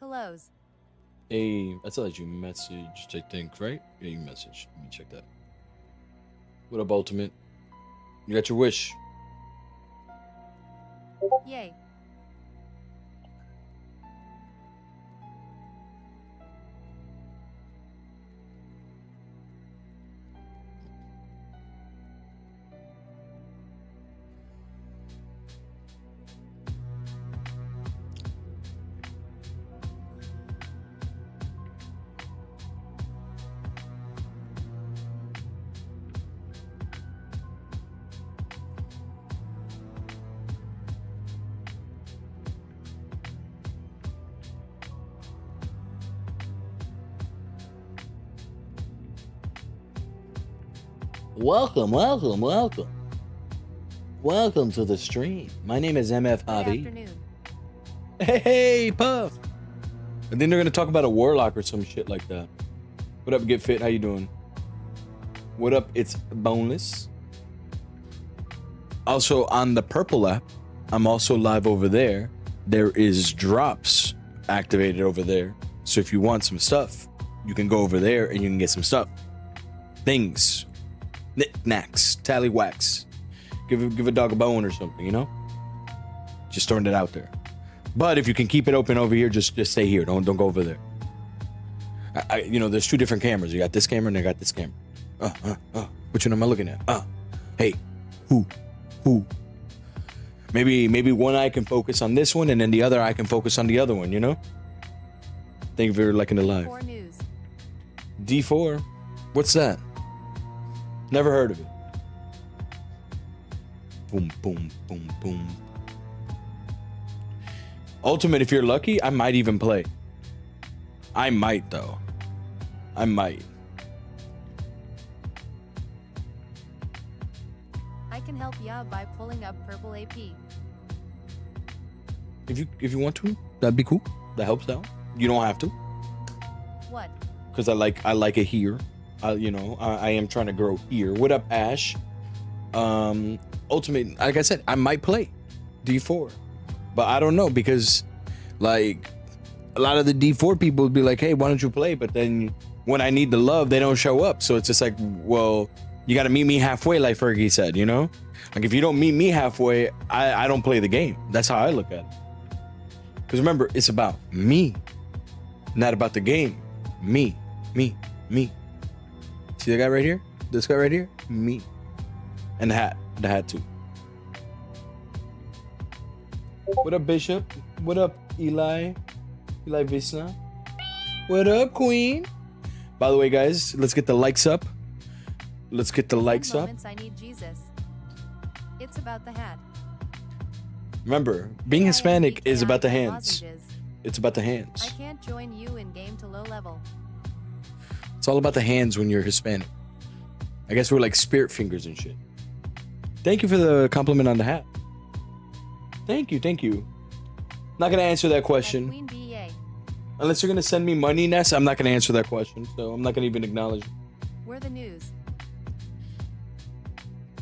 Hellos. Hey, I saw that you messaged, I think, right? Yeah, you messaged. Let me check that. What up, Ultimate? You got your wish. Yay. Welcome, welcome, welcome. Welcome to the stream. My name is MF Good Hobby. afternoon. Hey, Puff. I think they're gonna talk about a warlock or some shit like that. What up, Get Fit? How you doing? What up? It's Boneless. Also on the Purple app, I'm also live over there. There is drops activated over there. So if you want some stuff, you can go over there and you can get some stuff. Things. Knickknacks. Tallywhacks. Give a dog a bone or something, you know? Just throwing it out there. But if you can keep it open over here, just stay here. Don't go over there. You know, there's two different cameras. You got this camera and I got this camera. Which one am I looking at? Hey, who? Maybe one eye can focus on this one and then the other eye can focus on the other one, you know? Thank you for liking the live. D4 news. D4? What's that? Never heard of it. Boom, boom, boom, boom. Ultimate, if you're lucky, I might even play. I might, though. I might. I can help ya by pulling up purple AP. If you want to, that'd be cool. That helps out. You don't have to, What? because I like it here. You know, I am trying to grow here. What up, Ash? Ultimate, like I said, I might play D4, but I don't know because, like, a lot of the D4 people would be like, "Hey, why don't you play?" But then when I need the love, they don't show up. So it's just like, well, you got to meet me halfway, like Fergie said. You know, like if you don't meet me halfway, I don't play the game. That's how I look at it. Because remember, it's about me, not about the game. Me. See the guy right here? This guy right here? Me. And the hat too. What up, Bishop? What up, Eli Visna? What up, Queen? By the way, guys, let's get the likes up. Let's get the likes up. Moments I need Jesus. It's about the hat. Remember, being Hispanic is about the hands. Lozenges. It's about the I hands. can't join you in game to low level. It's all about the hands when you're Hispanic. I guess we're like spirit fingers and shit. Thank you for the compliment on the hat. Thank you. Not gonna answer that question. Queen BA. Unless you're gonna send me money, Ness, I'm not gonna answer that question. So I'm not gonna even acknowledge it. We're the news.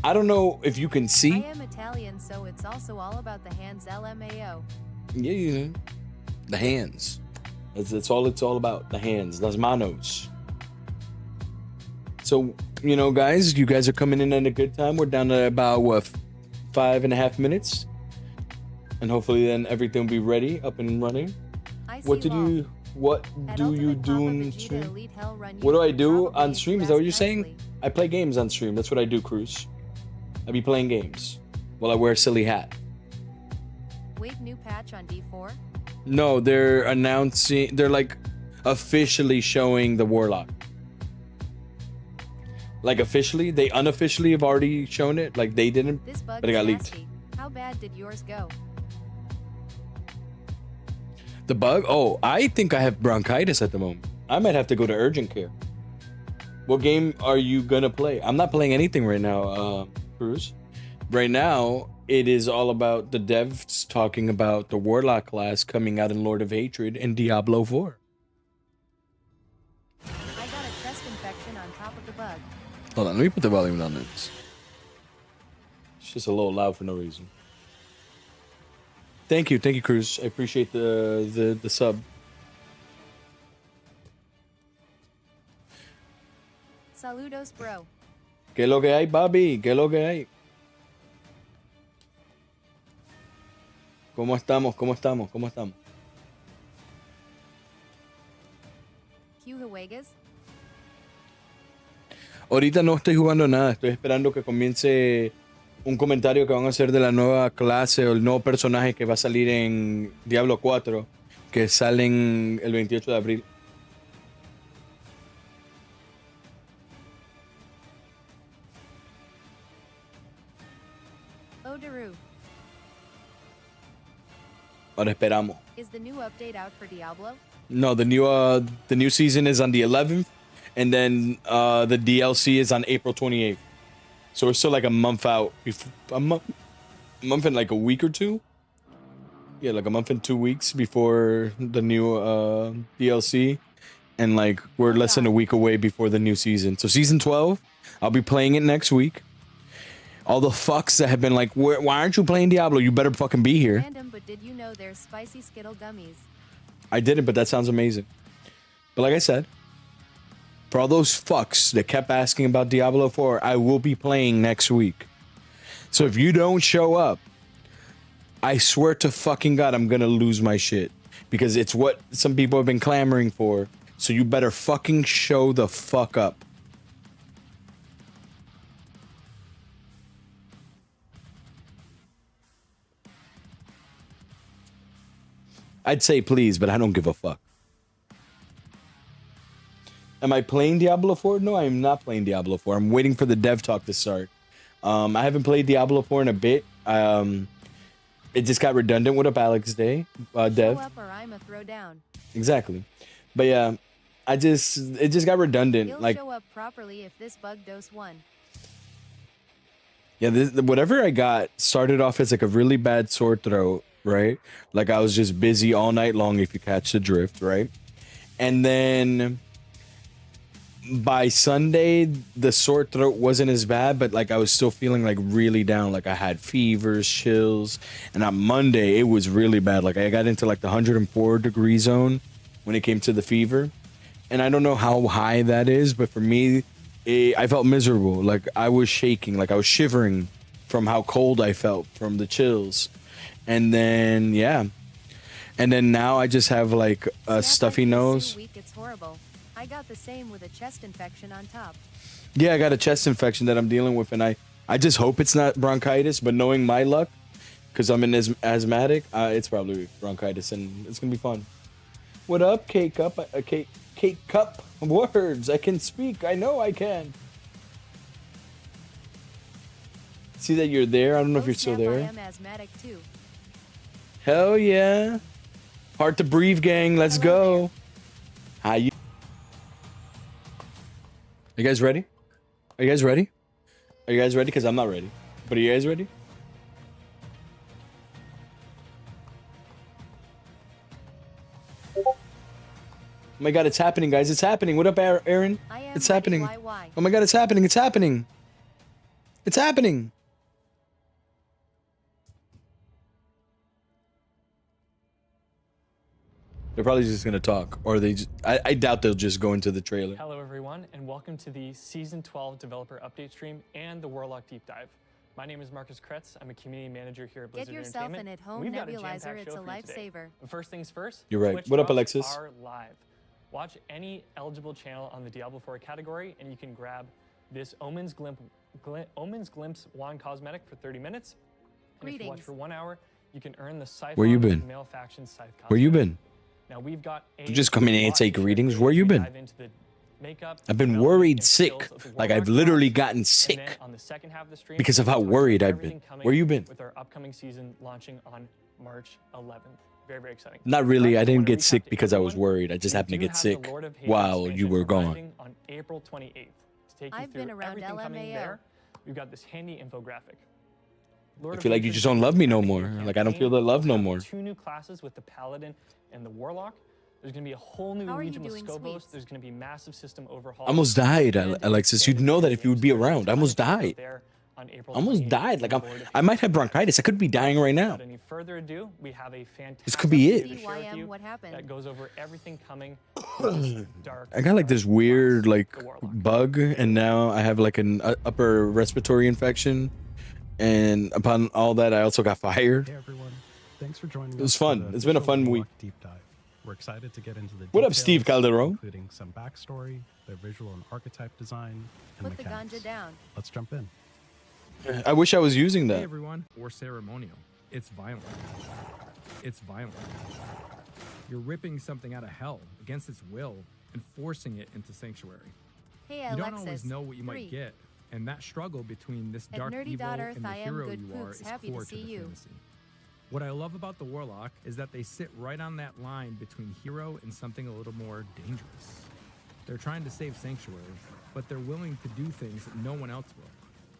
I don't know if you can I see. am Italian, so it's also all about the hands LMAO. Yeah. The hands. That's all it's all about. The hands. Las manos. So, you know, guys, you guys are coming in at a good time. We're down to about, 5.5 minutes. And hopefully then everything will be ready, up and running. I see What do law. you At do Ultimate in Papa stream? Vegeta Elite Hell Run, What do you I would do probably on stream? Is that what you're impress saying? nicely. I play games on stream. That's what I do, Cruz. I be playing games while I wear a silly hat. Wait, new patch on D4? No, they're like officially showing the warlock. Like officially, they unofficially have already shown it. Like they didn't, This bug but it is got leaked. nasty. How bad did yours go? The bug? Oh, I think I have bronchitis at the moment. I might have to go to urgent care. What game are you gonna play? I'm not playing anything right now, Cruz. Right now, it is all about the devs talking about the warlock class coming out in Lord of Hatred and Diablo 4. I got a chest infection on top of the bug. Hold on, let me put the volume down this. It's just a little loud for no reason. Thank you, Cruz. I appreciate the sub. Saludos, bro. ¿Qué es lo que hay, papi? ¿Qué es lo que hay? ¿Cómo estamos? ¿Cómo estamos? ¿Cómo estamos? ¿Qué juegas? Ahorita no estoy jugando nada. Estoy esperando que comience un comentario que van a hacer de la nueva clase o el nuevo personaje que va a salir en Diablo 4, que salen el 28 de abril. Odaru. Ahora esperamos. Is the new update out for Diablo? No, the new season is on the 11th, and then the DLC is on April 28th. So we're still like a month out. A month and like a week or two. Yeah, like a month and 2 weeks before the new DLC, and like we're less than a week away before the new season. So season 12, I'll be playing it next week. All the fucks that have been like, why aren't you playing Diablo? You better fucking be here. Random, but did you know there's spicy Skittle gummies? I didn't, but that sounds amazing. But like I said, for all those fucks that kept asking about Diablo 4, I will be playing next week. So if you don't show up, I swear to fucking God, I'm gonna lose my shit. Because it's what some people have been clamoring for. So you better fucking show the fuck up. I'd say please, but I don't give a fuck. Am I playing Diablo 4? No, I am not playing Diablo 4. I'm waiting for the dev talk to start. I haven't played Diablo 4 in a bit. It just got redundant with Alex Day, dev. Show up or I'm a throw down. Exactly. But yeah, it just got redundant. He'll like show up properly if this bug dose 1. Yeah, whatever I got started off as like a really bad sore throat, right? Like I was just busy all night long, if you catch the drift, right? And then by Sunday, the sore throat wasn't as bad, but like I was still feeling like really down. Like I had fevers, chills, and on Monday it was really bad. Like I got into like the 104-degree zone when it came to the fever, and I don't know how high that is, but for me, I felt miserable. Like I was shaking, like I was shivering from how cold I felt from the chills. And then yeah, and then now I just have like a stuffy nose. Week, it's horrible. I got the same with a chest infection on top. Yeah, I got a chest infection that I'm dealing with, and I just hope it's not bronchitis, but knowing my luck, because I'm an asthmatic, it's probably bronchitis, and it's gonna be fun. What up, Cake Cup? Cake Cup words. I can speak. I know I can. See that you're there. I don't know if you're still there. I am asthmatic too. Hell yeah. Hard to breathe, gang. Let's go. How you? Are you guys ready? Are you guys ready? Are you guys ready? Because I'm not ready. But are you guys ready? Oh my God, it's happening, guys. It's happening. What up, Aaron? It's happening. Oh my God, it's happening. It's happening. It's happening. They're probably just gonna talk, or they just, I doubt they'll just go into the trailer. Hello everyone, and welcome to the Season 12 Developer Update stream and the Warlock Deep Dive. My name is Marcus Kretz. I'm a community manager here at Blizzard Get yourself Entertainment. an at-home We've got a nebulizer, jam-packed it's show a for you today. lifesaver. But first things first, You're right. Twitch What up, drops Alexis? are live. Watch any eligible channel on the Diablo 4 category, and you can grab this Omen's Glimpse wand cosmetic for 30 minutes. And if you watch Greetings. for 1 hour, you can earn the Scythe Where you wand been? with male faction Scythe cosmetic. Where you been? Now we've got You just come in and take readings. Where you been? I've been worried sick. Like I've literally gotten sick because of how worried I've been. Where you been? With our upcoming season launching on March 11th. Very, very exciting. Not really. I didn't get sick because I was worried. I just happened to get sick while you were gone. On April 28th. To take you I've been through around everything coming LMAO. there, we've got this handy infographic. I feel like you just don't love me no more. Like I don't feel the love no more. 2 new classes with the Paladin and the Warlock. There's going to be a whole new How are you region with doing, Scobos. sweets? There's going to be massive system overhaul. I almost died, Alexis. You'd know that if you would be around. I almost died. I almost died. Like I might have bronchitis. I could be dying right now. Without any further ado, we have a fantastic This could be it. video to share with BYM, you what happened? that goes over everything coming dark. I got like this weird like the warlock. bug, and now I have like an upper respiratory infection, and upon all that, I also got fired. Hey everyone, thanks for joining us. It was for fun. the It's been a official fun week. Warlock deep dive. We're excited to get into the What up, details, Steve Calderon? including some backstory, their visual and archetype design, and Put the mechanics. ganja down. Let's jump in. I wish I was using Hey that. everyone, or ceremonial. It's violent. It's violent. You're ripping something out of hell against its will and forcing it into sanctuary. Hey, You Alexis. don't always know what you 3. might get, and that struggle between this At dark evil nerdy.earth, and the I am hero good you are poops. is Happy to core see to the you. fantasy. What I love about the Warlock is that they sit right on that line between hero and something a little more dangerous. They're trying to save sanctuary, but they're willing to do things that no one else will.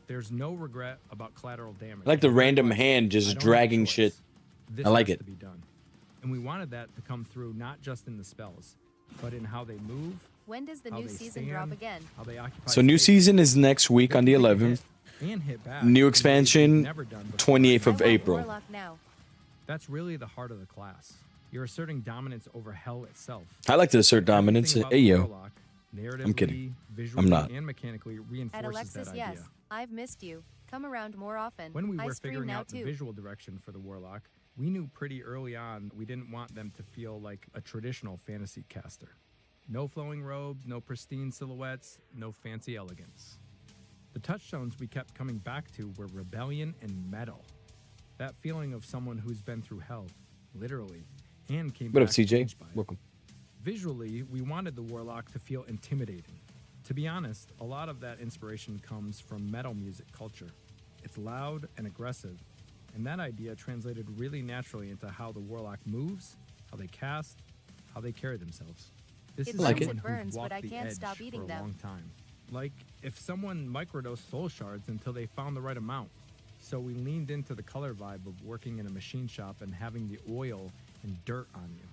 There's no regret about collateral damage. I like the Very random much, hand I just don't have a dragging choice. shit. This I like has it. to be done. And we wanted that to come through not just in the spells, but in how they move, When does the how new they season stand, drop again? how they occupy So new space. season is next week They on the can 11th. hit and hit back New in ways we've expansion, never done before. 28th I of want April. Warlock now. That's really the heart of the class. You're asserting dominance over hell itself. I like to assert dominance. Everything about Hey the yo, Warlock, I'm kidding. narratively, visually, I'm not. and mechanically At reinforces Alexis, that yes. idea. I've missed you. Come around more often. When we I were stream figuring now out the too. visual direction for the Warlock, we knew pretty early on we didn't want them to feel like a traditional fantasy caster. No flowing robes, no pristine silhouettes, no fancy elegance. The touchstones we kept coming back to were rebellion and metal. That feeling of someone who's been through hell, literally, and came What up, back CJ? changed by it. Welcome. Visually, we wanted the Warlock to feel intimidating. To be honest, a lot of that inspiration comes from metal music culture. It's loud and aggressive, and that idea translated really naturally into how the Warlock moves, how they cast, how they carry themselves. This It is like it. someone burns, who's but walked I the can't edge stop eating for a them. long time. Like if someone microdosed soul shards until they found the right amount. So we leaned into the color vibe of working in a machine shop and having the oil and dirt on you.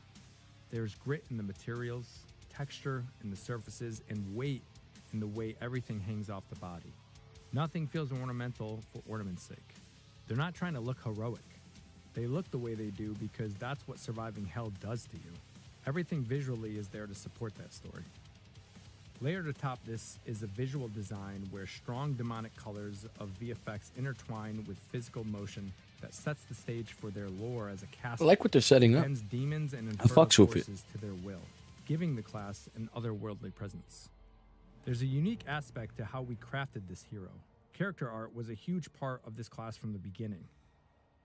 There's grit in the materials, texture in the surfaces, and weight in the way everything hangs off the body. Nothing feels ornamental for ornament's sake. They're not trying to look heroic. They look the way they do because that's what surviving hell does to you. Everything visually is there to support that story. Layered atop this is a visual design where strong demonic colors of VFX intertwine with physical motion that sets the stage for their lore as a cast. I like what they're setting up. Bends demons and I infernal fucks with it. forces to their will, giving the class an otherworldly presence. There's a unique aspect to how we crafted this hero. Character art was a huge part of this class from the beginning.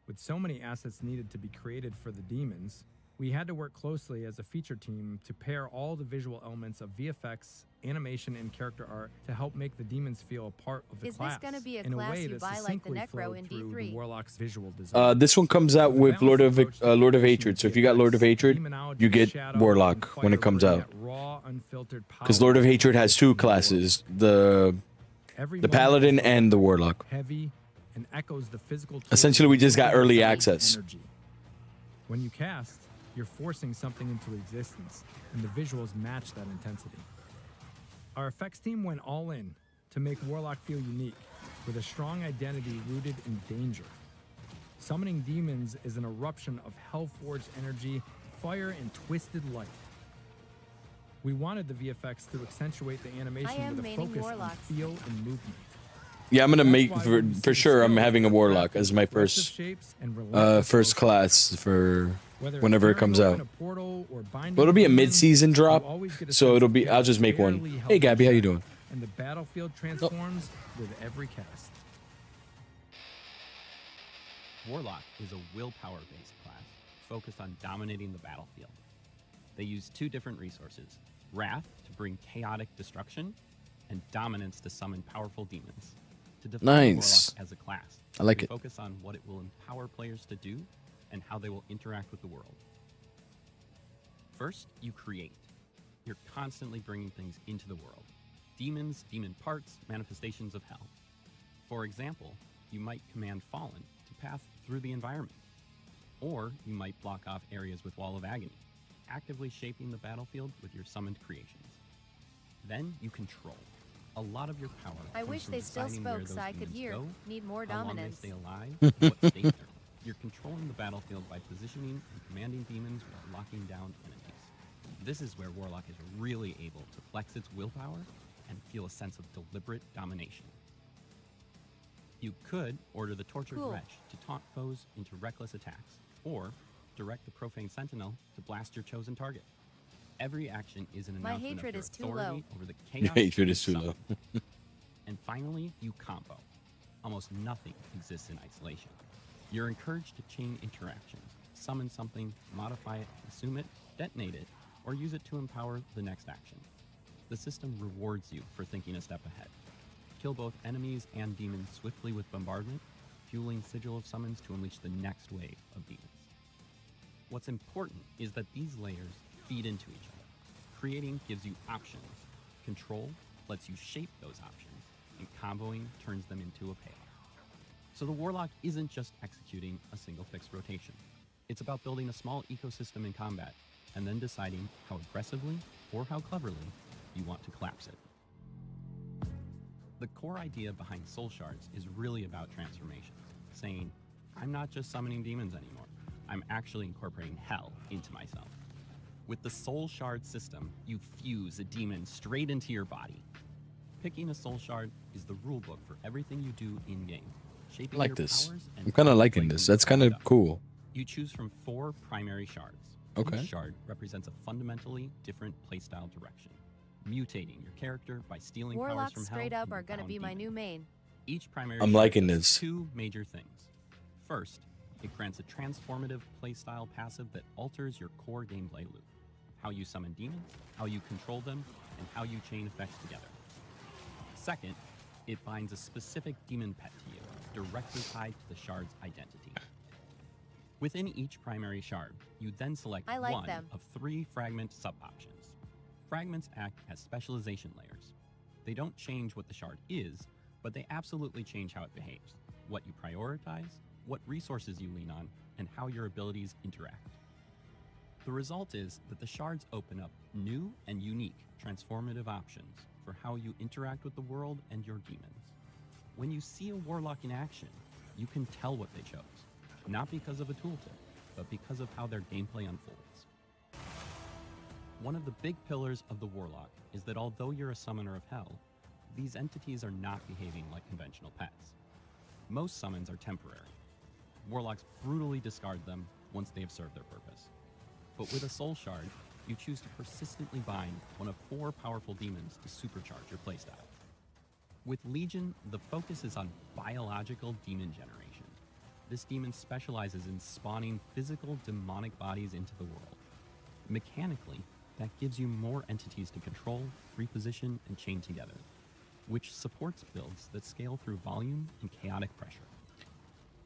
With so many assets needed to be created for the demons, we had to work closely as a feature team to pair all the visual elements of VFX, animation, and character art to help make the demons feel a part of the Is this class gonna be a in a class way you that buy like the succinctly Necro flowed in through D3? the Warlock's visual design. This one comes out with Lord of Hatred. So if you got Lord of Hatred, you get Warlock when it comes out. Because Lord of Hatred has two classes: the Paladin and the Warlock. Heavy and echoes the physical tools Essentially, we just got of early the access. energy. When you cast, you're forcing something into existence, and the visuals match that intensity. Our effects team went all in to make Warlock feel unique, with a strong identity rooted in danger. Summoning demons is an eruption of hell-forged energy, fire, and twisted light. We wanted the VFX to accentuate the animation am with a maining focus on warlocks. feel and movement. Yeah, I'm gonna That's make why for, when you see for the sure. I'm skills, having a they're Warlock crafted as with my aggressive first shapes and relentless first motion. class for Whether it's whenever it tearing comes open out. a portal or binding Well, it'll be a demons, mid-season you drop, always get a so sense it'll of be. I'll just make one. barely held Hey, in Gabby, how you check, doing? And the battlefield transforms with every cast. Warlock is a willpower-based class focused on dominating the battlefield. They use two different resources: Wrath to bring chaotic destruction, and Dominance to summon powerful demons. To define Nice. Warlock as a class, I like we it. focus on what it will empower players to do and how they will interact with the world. First, you create. You're constantly bringing things into the world. Demons, demon parts, manifestations of hell. For example, you might command Fallen to path through the environment. Or you might block off areas with Wall of Agony, actively shaping the battlefield with your summoned creations. Then you control. A lot of your power I comes wish from they still deciding where spoke so those I could demons hear. go, Need more how long they dominance. stay alive, and what state they're in. You're controlling the battlefield by positioning and commanding demons while locking down enemies. This is where Warlock is really able to flex its willpower and feel a sense of deliberate domination. You could order the Tortured Cool. Wretch to taunt foes into reckless attacks, or direct the Profane Sentinel to blast your chosen target. Every action is an My announcement hatred of your is too authority low. over the Your chaos. hatred you is too low. summon. And finally, you combo. Almost nothing exists in isolation. You're encouraged to chain interactions, summon something, modify it, consume it, detonate it, or use it to empower the next action. The system rewards you for thinking a step ahead. Kill both enemies and demons swiftly with bombardment, fueling Sigil of Summons to unleash the next wave of demons. What's important is that these layers feed into each other. Creating gives you options. Control lets you shape those options, and comboing turns them into a payoff. So the Warlock isn't just executing a single fixed rotation. It's about building a small ecosystem in combat, and then deciding how aggressively or how cleverly you want to collapse it. The core idea behind Soul Shards is really about transformations, saying, I'm not just summoning demons anymore, I'm actually incorporating hell into myself. With the Soul Shard system, you fuse a demon straight into your body. Picking a Soul Shard is the rulebook for everything you do in-game, I shaping like your this. powers and I'm kind of how you liking play this. from That's kind of ground up. cool. You choose from 4 primary shards. Okay. Each shard represents a fundamentally different playstyle direction, mutating your character by stealing powers Warlocks from straight hell up and are gonna bound be my demons. new main. Each primary I'm shard liking does this. 2 major things. First, it grants a transformative playstyle passive that alters your core gameplay loop. How you summon demons, how you control them, and how you chain effects together. Second, it binds a specific demon pet to you, directly tied to the shard's identity. Within each primary shard, you then select I like one them. of 3 fragment sub-options. Fragments act as specialization layers. They don't change what the shard is, but they absolutely change how it behaves, what you prioritize, what resources you lean on, and how your abilities interact. The result is that the shards open up new and unique transformative options for how you interact with the world and your demons. When you see a Warlock in action, you can tell what they chose, not because of a tooltip, but because of how their gameplay unfolds. One of the big pillars of the Warlock is that although you're a summoner of hell, these entities are not behaving like conventional pets. Most summons are temporary. Warlocks brutally discard them once they have served their purpose. But with a Soul Shard, you choose to persistently bind one of 4 powerful demons to supercharge your playstyle. With Legion, the focus is on biological demon generation. This demon specializes in spawning physical demonic bodies into the world. Mechanically, that gives you more entities to control, reposition, and chain together, which supports builds that scale through volume and chaotic pressure.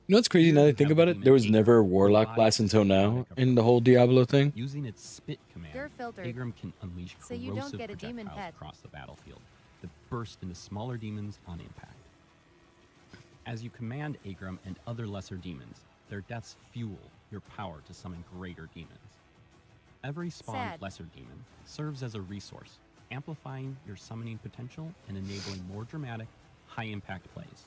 You know what's crazy now that I think about it? There was never a Warlock class until now in the whole Diablo thing. Using its spit command, You're filtered, Agram can unleash so you don't corrosive get a demon projectiles pet. across the battlefield that burst into smaller demons on impact. As you command Agram and other lesser demons, their deaths fuel your power to summon greater demons. Every spawned Sad. lesser demon serves as a resource, amplifying your summoning potential and enabling more dramatic, high-impact plays.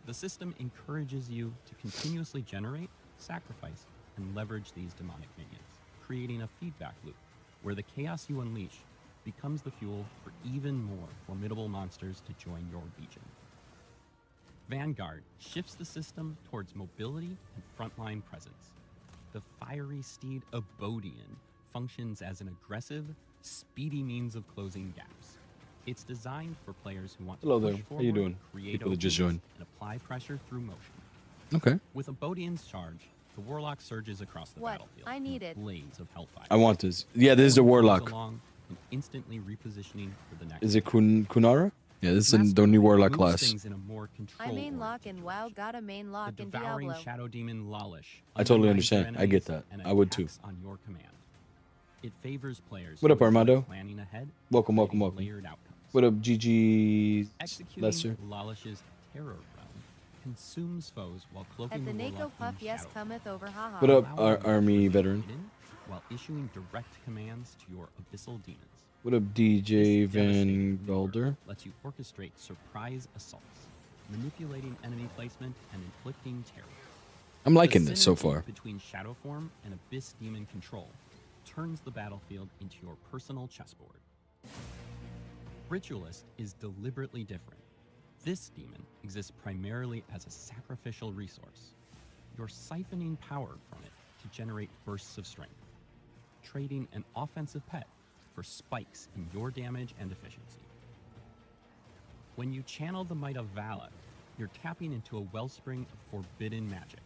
The system encourages you to continuously generate, sacrifice, and leverage these demonic minions, creating a feedback loop where the chaos you unleash becomes the fuel for even more formidable monsters to join your legion. Vanguard shifts the system towards mobility and frontline presence. The fiery steed Abodian functions as an aggressive, speedy means of closing gaps. It's designed for players who want to Hello push there. How forward, you doing? create People that just openings, joined. and apply pressure through motion. Okay. With Abodian's charge, the Warlock surges across the What? battlefield I in need it. blades of hellfire. I want this. Yeah, this is the Moves Warlock. along and instantly repositioning for the next Is it wave. Kunara? Yeah, this is the Master new Warlock moves class. things in a more I main control-oriented lock in WoW, direction. got a main lock The in devouring Diablo. shadow demon Lalish I totally undermines your understand. I get enemies that. and I would too. attacks on your command. It favors players What who up, enjoy Armando? planning ahead, Welcome, welcome, creating welcome. layered outcomes. What up, GG Executing Lester? Lalish's terror realm consumes foes while cloaking At the the Nako Warlock Puff, in yes, shadow. cometh over, haha. What up, Allowing you to Army remain veteran? hidden while issuing direct commands to your abyssal demons. What up, This DJ Van devastating maneuver Galder? lets you orchestrate surprise assaults, manipulating enemy placement and inflicting terror. I'm liking The this so synergy far. between shadow form and abyss demon control turns the battlefield into your personal chessboard. Ritualist is deliberately different. This demon exists primarily as a sacrificial resource. You're siphoning power from it to generate bursts of strength, trading an offensive pet for spikes in your damage and efficiency. When you channel the might of Valak, you're tapping into a wellspring of forbidden magic.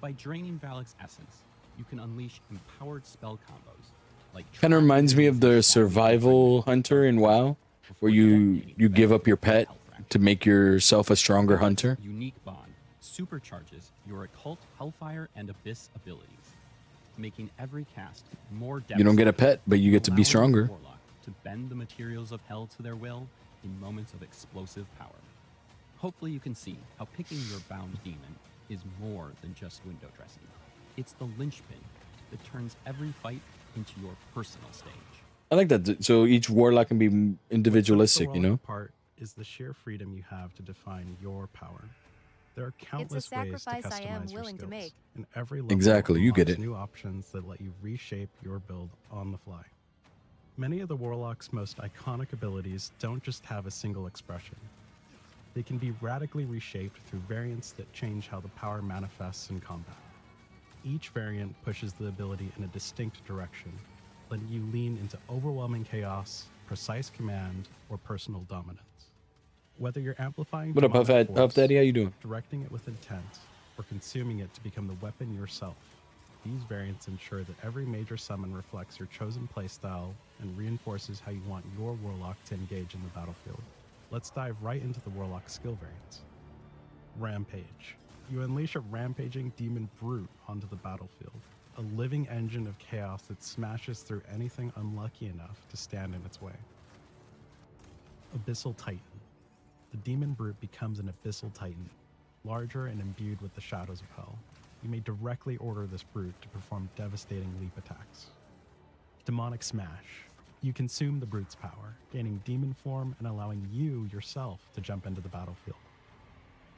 By draining Valak's essence, you can unleash empowered spell combos. Like Kind of reminds me of the survival hunter in WoW, where you give up your pet to make yourself a stronger hunter. Unique bond supercharges your occult, hellfire, and abyss abilities, making every cast more You don't get a devastating, pet, but you get to be allowing the stronger. warlock to bend the materials of hell to their will in moments of explosive power. Hopefully you can see how picking your bound demon is more than just window dressing. It's the linchpin that turns every fight into your personal stage. I like that. So each warlock can be individualistic, What you sets the know? warlock apart is the sheer freedom you have to define your power. There are countless ways to sacrifice I am customize your willing to skills, make. and every level Exactly, you get unlocks it. new options that let you reshape your build on the fly. Many of the warlock's most iconic abilities don't just have a single expression. They can be radically reshaped through variants that change how the power manifests in combat. Each variant pushes the ability in a distinct direction, letting you lean into overwhelming chaos, precise command, or personal dominance. Whether you're amplifying What up, demonic Puff force, Daddy? How you doing? directing it with intent, or consuming it to become the weapon yourself, these variants ensure that every major summon reflects your chosen playstyle and reinforces how you want your warlock to engage in the battlefield. Let's dive right into the warlock skill variants. Rampage. You unleash a rampaging demon brute onto the battlefield, a living engine of chaos that smashes through anything unlucky enough to stand in its way. Abyssal Titan. The demon brute becomes an abyssal titan, larger and imbued with the shadows of hell. You may directly order this brute to perform devastating leap attacks. Demonic Smash. You consume the brute's power, gaining demon form and allowing you yourself to jump into the battlefield.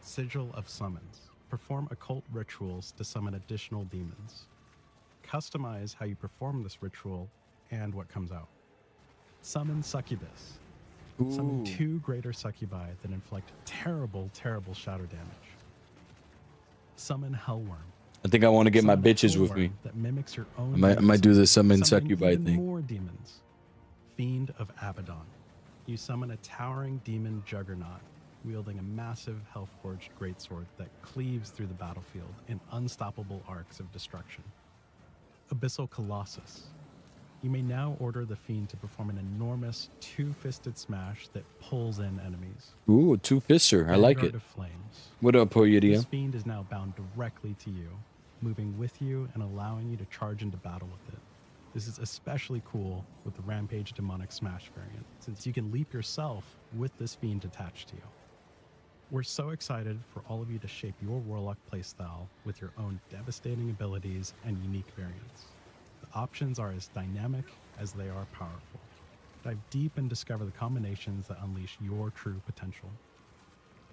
Sigil of Summons. Perform occult rituals to summon additional demons. Customize how you perform this ritual and what comes out. Summon Succubus. Summon 2 greater succubi that inflict terrible, terrible shadow damage. Summon Hellworm. I think I want to get my Summon a bitches with hellworm me. that mimics your own I might do the summon summoning succubi even thing. more demons. Fiend of Abaddon. You summon a towering demon juggernaut, wielding a massive hell-forged greatsword that cleaves through the battlefield in unstoppable arcs of destruction. Abyssal Colossus. You may now order the Fiend to perform an enormous 2-fisted smash that pulls in enemies. Ooh, 2-fister. I like Vanguard it. of Flames. What up, This Poyedium? Fiend is now bound directly to you, moving with you and allowing you to charge into battle with it. This is especially cool with the Rampage Demonic Smash variant, since you can leap yourself with this Fiend attached to you. We're so excited for all of you to shape your Warlock playstyle with your own devastating abilities and unique variants. The options are as dynamic as they are powerful. Dive deep and discover the combinations that unleash your true potential.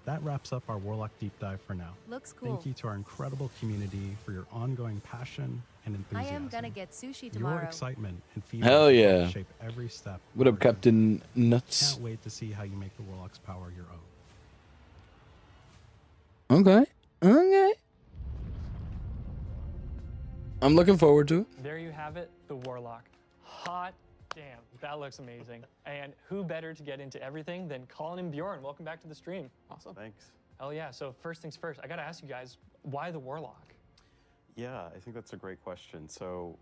That wraps up our Warlock deep dive for now. Looks cool. Thank you to our incredible community for your ongoing passion and I enthusiasm. am gonna get sushi Your tomorrow. excitement and feedback Hell will yeah. shape every step. What up, of our journey. Captain Nuts? Can't wait to see how you make the Warlock's power your own. Okay. Okay. I'm looking forward to it. There you have it, the Warlock. Hot damn, that looks amazing. And who better to get into everything than Colin and Bjorn? Welcome back to the stream. Awesome. Thanks. Hell yeah, so first things first, I gotta ask you guys, why the Warlock? Yeah, I think that's a great question. So,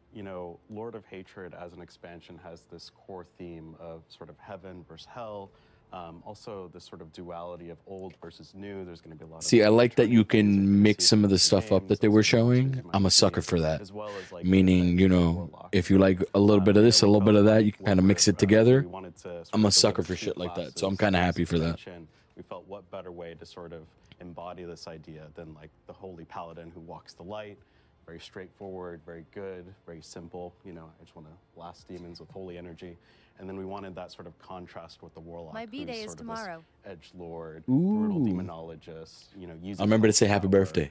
Lord of Hatred as an expansion has this core theme of sort of heaven versus hell. Also, this sort of duality of old versus new. There's going to be a lot See, of I like that turning you things into can mix these some of the games, stuff up that they those were are the showing. monsters you I'm a might sucker see, for that. as well as, like, Meaning, the Warlock. if you like a little bit of this, a We little bit felt of that, like you can when kind of mix we're, it together. we wanted to sort I'm a of sucker deliver for two shit like that, so I'm classes kind of in happy this for that. expansion. We felt what better way to sort of embody this idea than like the Holy Paladin who walks the light. Very straightforward, very good, very simple. I just want to blast demons with holy energy. And then we wanted that sort of contrast with the Warlock. My B-day who's is sort of tomorrow. this edgelord, brutal Ooh. demonologist. Uses I remember to hell's say happy power, birthday.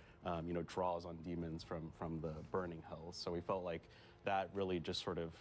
draws on demons from the burning hells. So we felt like that really just sort of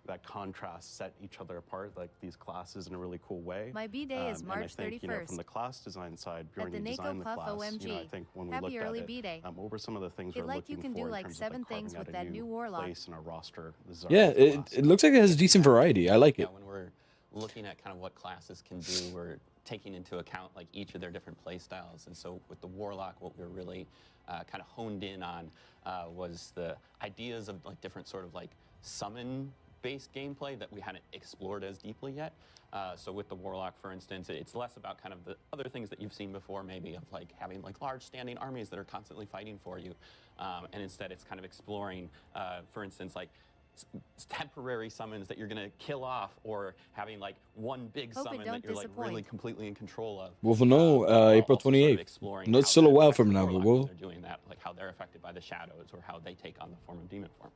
that contrast set each other apart, like these classes, in a really cool way. My B-Day is And I March think, you know, from 31st. the class design side, At Bjorn, the you NACO designed the Puff class. You know, I OMG. think when we Happy looked early at it, B-Day. what were some of the things It we're like looking you can for do in like terms of 7 carving things out with a that new warlock. place in our roster? The Yeah, Zarya it class? looks like it has decent variety. I like Yeah, it. when we're looking at kind of what classes can do, we're taking into account like each of their different play styles. And so with the Warlock, what we're really kind of honed in on was the ideas of like different sort of like summon-based gameplay that we hadn't explored as deeply yet. So with the Warlock, for instance, it's less about kind of the other things that you've seen before, maybe of like having like large standing armies that are constantly fighting for you. And instead it's kind of exploring, for instance, like temporary summons that you're going to kill off, or having like one big Hope it summon don't that you're like really disappoint. completely in control of. Well, for no, while April also sort of 28th. exploring No, it's how still a that while affects from the now, but Warlock we'll. when they're doing that, like how they're affected by the shadows or how they take on the form of demon form.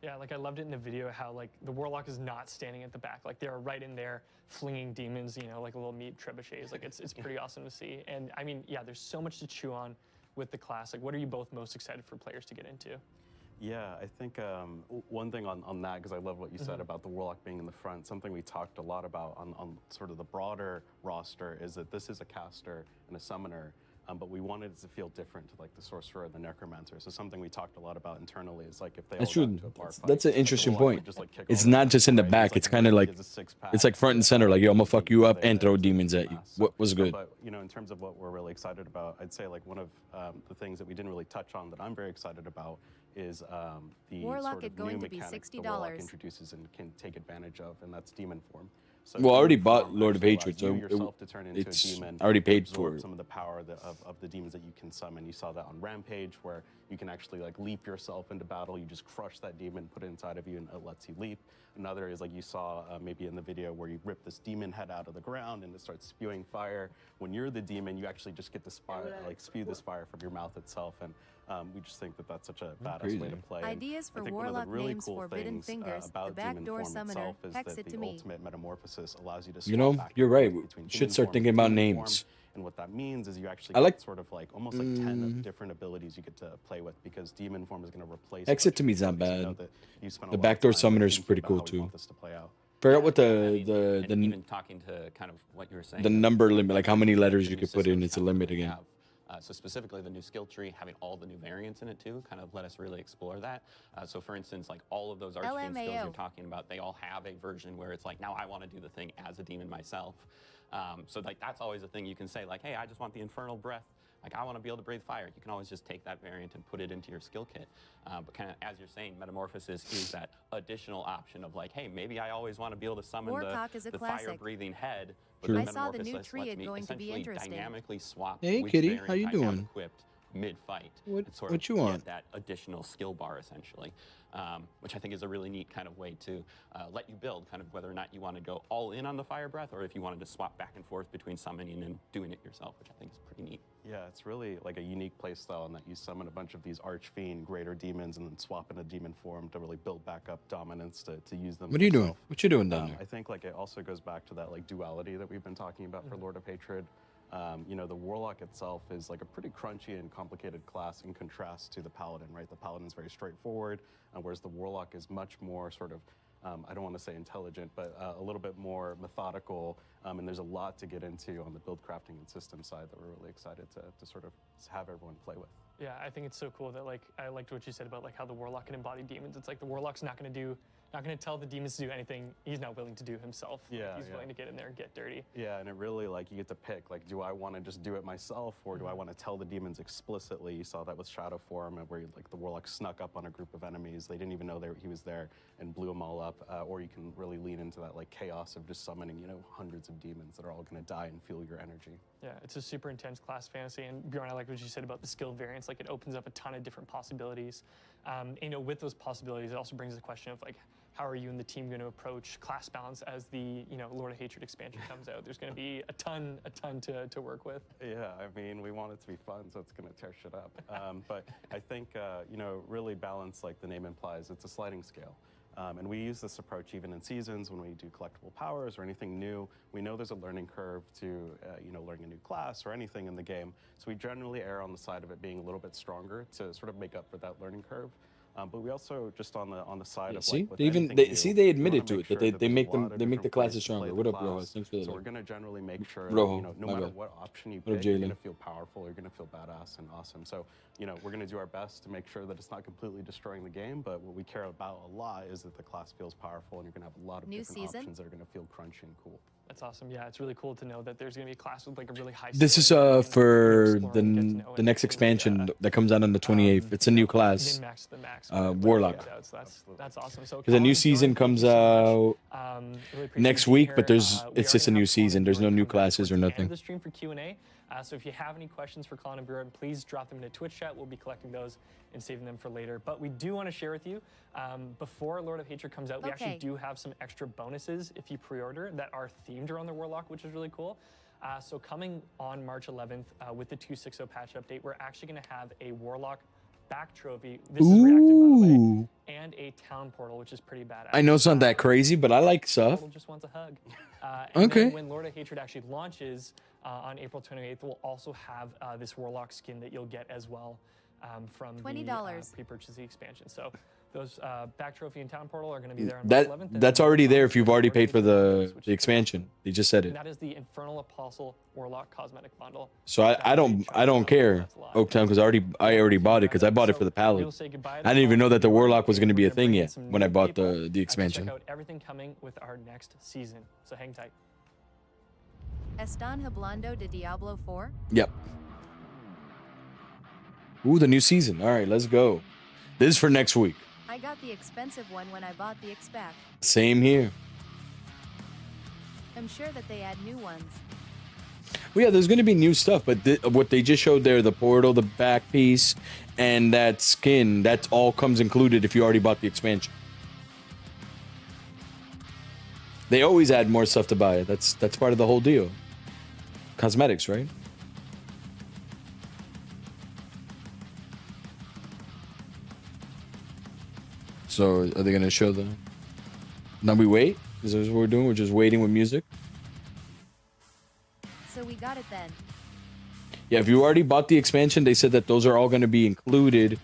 Yeah, like I loved it in the video how like the warlock is not standing at the back, like they're right in there flinging demons, you know, like a little meat trebuchets. Like it's pretty awesome to see. And I mean, yeah, there's so much to chew on with the class. Like, what are you both most excited for players to get into? Yeah, I think one thing on that, because I love what you said about the Warlock being in the front, something we talked a lot about on sort of the broader roster is that this is a caster and a summoner, but we wanted it to feel different to like the Sorcerer and the Necromancer. So something we talked a lot about internally is like if they That's all got true. into a bar fight, That's an like, the interesting Warlock would point. just, like, kick It's all not over just in the right? back. It's kind of really like is a six-pack. it's like front and center. Like, yo, I'm gonna fuck you up and throw to demons at you. mass. What was good? But you know, in terms of what we're really excited about, I'd say like one of the things that we didn't really touch on that I'm very excited about is the Warlock sort is of going new to be mechanic the Warlock $60. introduces and can take advantage of, and that's demon form. So Well, I already demon bought form Lord of actually Hatred, allows so you yourself to turn into it's a demon. I already paid absorb for it. some of the power of the demons that you can summon. You saw that on Rampage, where you can actually like leap yourself into battle. You just crush that demon, put it inside of you, and it lets you leap. Another is like you saw maybe in the video where you rip this demon head out of the ground and it starts spewing fire. When you're the demon, you actually just get to spew this fire from your mouth itself, and we just think that that's such a badass way to play. And Ideas for I think one of Warlock the really names: cool Forbidden things Fingers, the about demon Backdoor form Summoner, itself is hex that it the to me. ultimate metamorphosis allows you to You swap know, back you're and right. forth between Should human start form thinking and about demon names. form. And what that means is you actually I like- get sort of like almost like 10 different abilities you get to play with, because demon form is going to replace. Exit to me is not abilities. You know bad. that you spent a The lot of backdoor time summoner is thinking pretty about cool how we too. want this to play out. Forgot what I mean, and the even talking to kind of what you were saying. the number limit, like how many letters the you new could put in. systems It's a kind of limit really again. have. So specifically the new skill tree, having all the new variants in it too, kind of let us really explore that. So for instance, like all of those arcane skills LMAO. you're talking about, they all have a version where it's like, now I want to do the thing as a demon myself. So like that's always a thing you can say, like, hey, I just want the infernal breath. Like, I want to be able to breathe fire. You can always just take that variant and put it into your skill kit. But kind of, as you're saying, Metamorphosis is that additional option of like, hey, maybe I always want to be able to summon Warcock is a the classic. fire-breathing head. But True. the I saw the new Metamorphosis Triad lets me going to be essentially interesting. dynamically swap Hey, which kitty, variant how you I have doing? equipped mid-fight. What- and sort what of you get want? that additional skill bar, essentially, which I think is a really neat kind of way to let you build kind of whether or not you want to go all in on the fire breath, or if you wanted to swap back and forth between summoning and doing it yourself, which I think is pretty neat. Yeah, it's really like a unique playstyle in that you summon a bunch of these archfiend greater demons and then swap in a demon form to really build back up dominance to use them. What are you doing? yourself. What you doing down there? I think like it also goes back to that like duality that we've been talking about for Lord of Hatred. You know, the Warlock itself is like a pretty crunchy and complicated class in contrast to the Paladin, right? The Paladin's very straightforward, whereas the Warlock is much more sort of, I don't want to say intelligent, but a little bit more methodical, and there's a lot to get into on the build crafting and system side that we're really excited to sort of have everyone play with. Yeah, I think it's so cool that like I liked what you said about like how the warlock can embody demons. It's like the warlock's not going to tell the demons to do anything he's not willing to do himself. Like, Yeah, he's yeah. willing to get in there and get dirty. Yeah, and it really like you get to pick like, do I want to just do it myself, or do I want to tell the demons explicitly? You saw that with Shadow Form, where like the Warlock snuck up on a group of enemies. They didn't even know he was there and blew them all up. Or you can really lean into that like chaos of just summoning, you know, hundreds of demons that are all going to die and fuel your energy. Yeah, it's a super intense class fantasy, and Bjorn, I like what you said about the skill variants. Like, it opens up a ton of different possibilities. You know, with those possibilities, it also brings the question of like, how are you and the team going to approach class balance as the Lord of Hatred expansion comes out? There's going to be a ton to work with. Yeah, I mean, we want it to be fun, so it's going to tear shit up. But I think, you know, really balance, like the name implies, it's a sliding scale. And we use this approach even in seasons when we do collectible powers or anything new. We know there's a learning curve to, you know, learning a new class or anything in the game. So we generally err on the side of it being a little bit stronger to sort of make up for that learning curve. But we also just on the side Yeah, of see, like with even anything they new, see they we admitted wanna to make it that sure they there's a make lot of the different classes ways to play stronger. the What up, Rojas? class. Thanks for the So like. we're gonna generally make sure that, Rojo, you know, no my matter bad. what option you What up, pick, you're Jalen? gonna feel powerful, you're gonna feel badass and awesome. So, you know, we're gonna do our best to make sure that it's not completely destroying the game, but what we care about a lot is that the class feels powerful and you're gonna have a lot of New different season? options that are gonna feel crunchy and cool. That's awesome. Yeah, it's really cool to know that there's going to be a class with like a really high. This is ceiling that you can for explore and get to know the and next really, expansion that comes out on the 28th. It's a you new know, class. min-max to the max. Warlock. So that's awesome. So Because a new Colin, season Jordan, thank comes you so much. out Really appreciate next you being week, but here. We it's are just a gonna new have Colin season. and There's no Bjorn new come back classes towards or the end nothing. of the stream for Q&A. So if you have any questions for Colin and Bjorn, please drop them in a Twitch chat. We'll be collecting those and saving them for later. But we do want to share with you, before Lord of Hatred comes out, we actually Okay. do have some extra bonuses if you pre-order that are themed around the Warlock, which is really cool. So coming on March 11th with the 2.60 patch update, we're actually going to have a Warlock back trophy. This is reactive, by the way, Ooh. and a town portal, which is pretty badass. I know it's not that crazy, but I like stuff. Portal just wants a hug. And Okay. then when Lord of Hatred actually launches on April 28th, we'll also have this Warlock skin that you'll get as well from $20. the pre-purchase expansion. So those back trophy and town portal are going to be there on March 11th. and That's then already there March if you've already 24th, paid for which is the pretty expansion. awesome. They just said And it. that is the Infernal Apostle Warlock cosmetic bundle. So That's I don't care, That's live. Oaktown, because I already bought it because I bought it for the So Paladin. we'll say goodbye to I didn't even Colin know that the and Bjorn, Warlock was going to and be we're a thing bring in yet some when I new bought people, the to expansion. check out everything coming with our next season. So hang tight. Están hablando de Diablo 4? Yep. Ooh, the new season. All right, let's go. This is for next week. I got the expensive one when I bought the expect. Same here. I'm sure that they add new ones. Well, yeah, there's going to be new stuff, but what they just showed there, the portal, the back piece, and that skin, that all comes included if you already bought the expansion. They always add more stuff to buy. That's part of the whole deal. Cosmetics, right? So are they going to show the... Now we wait? Is this what we're doing? We're just waiting with music? So we got it then. Yeah, if you already bought the expansion, they said that those are all going to be included.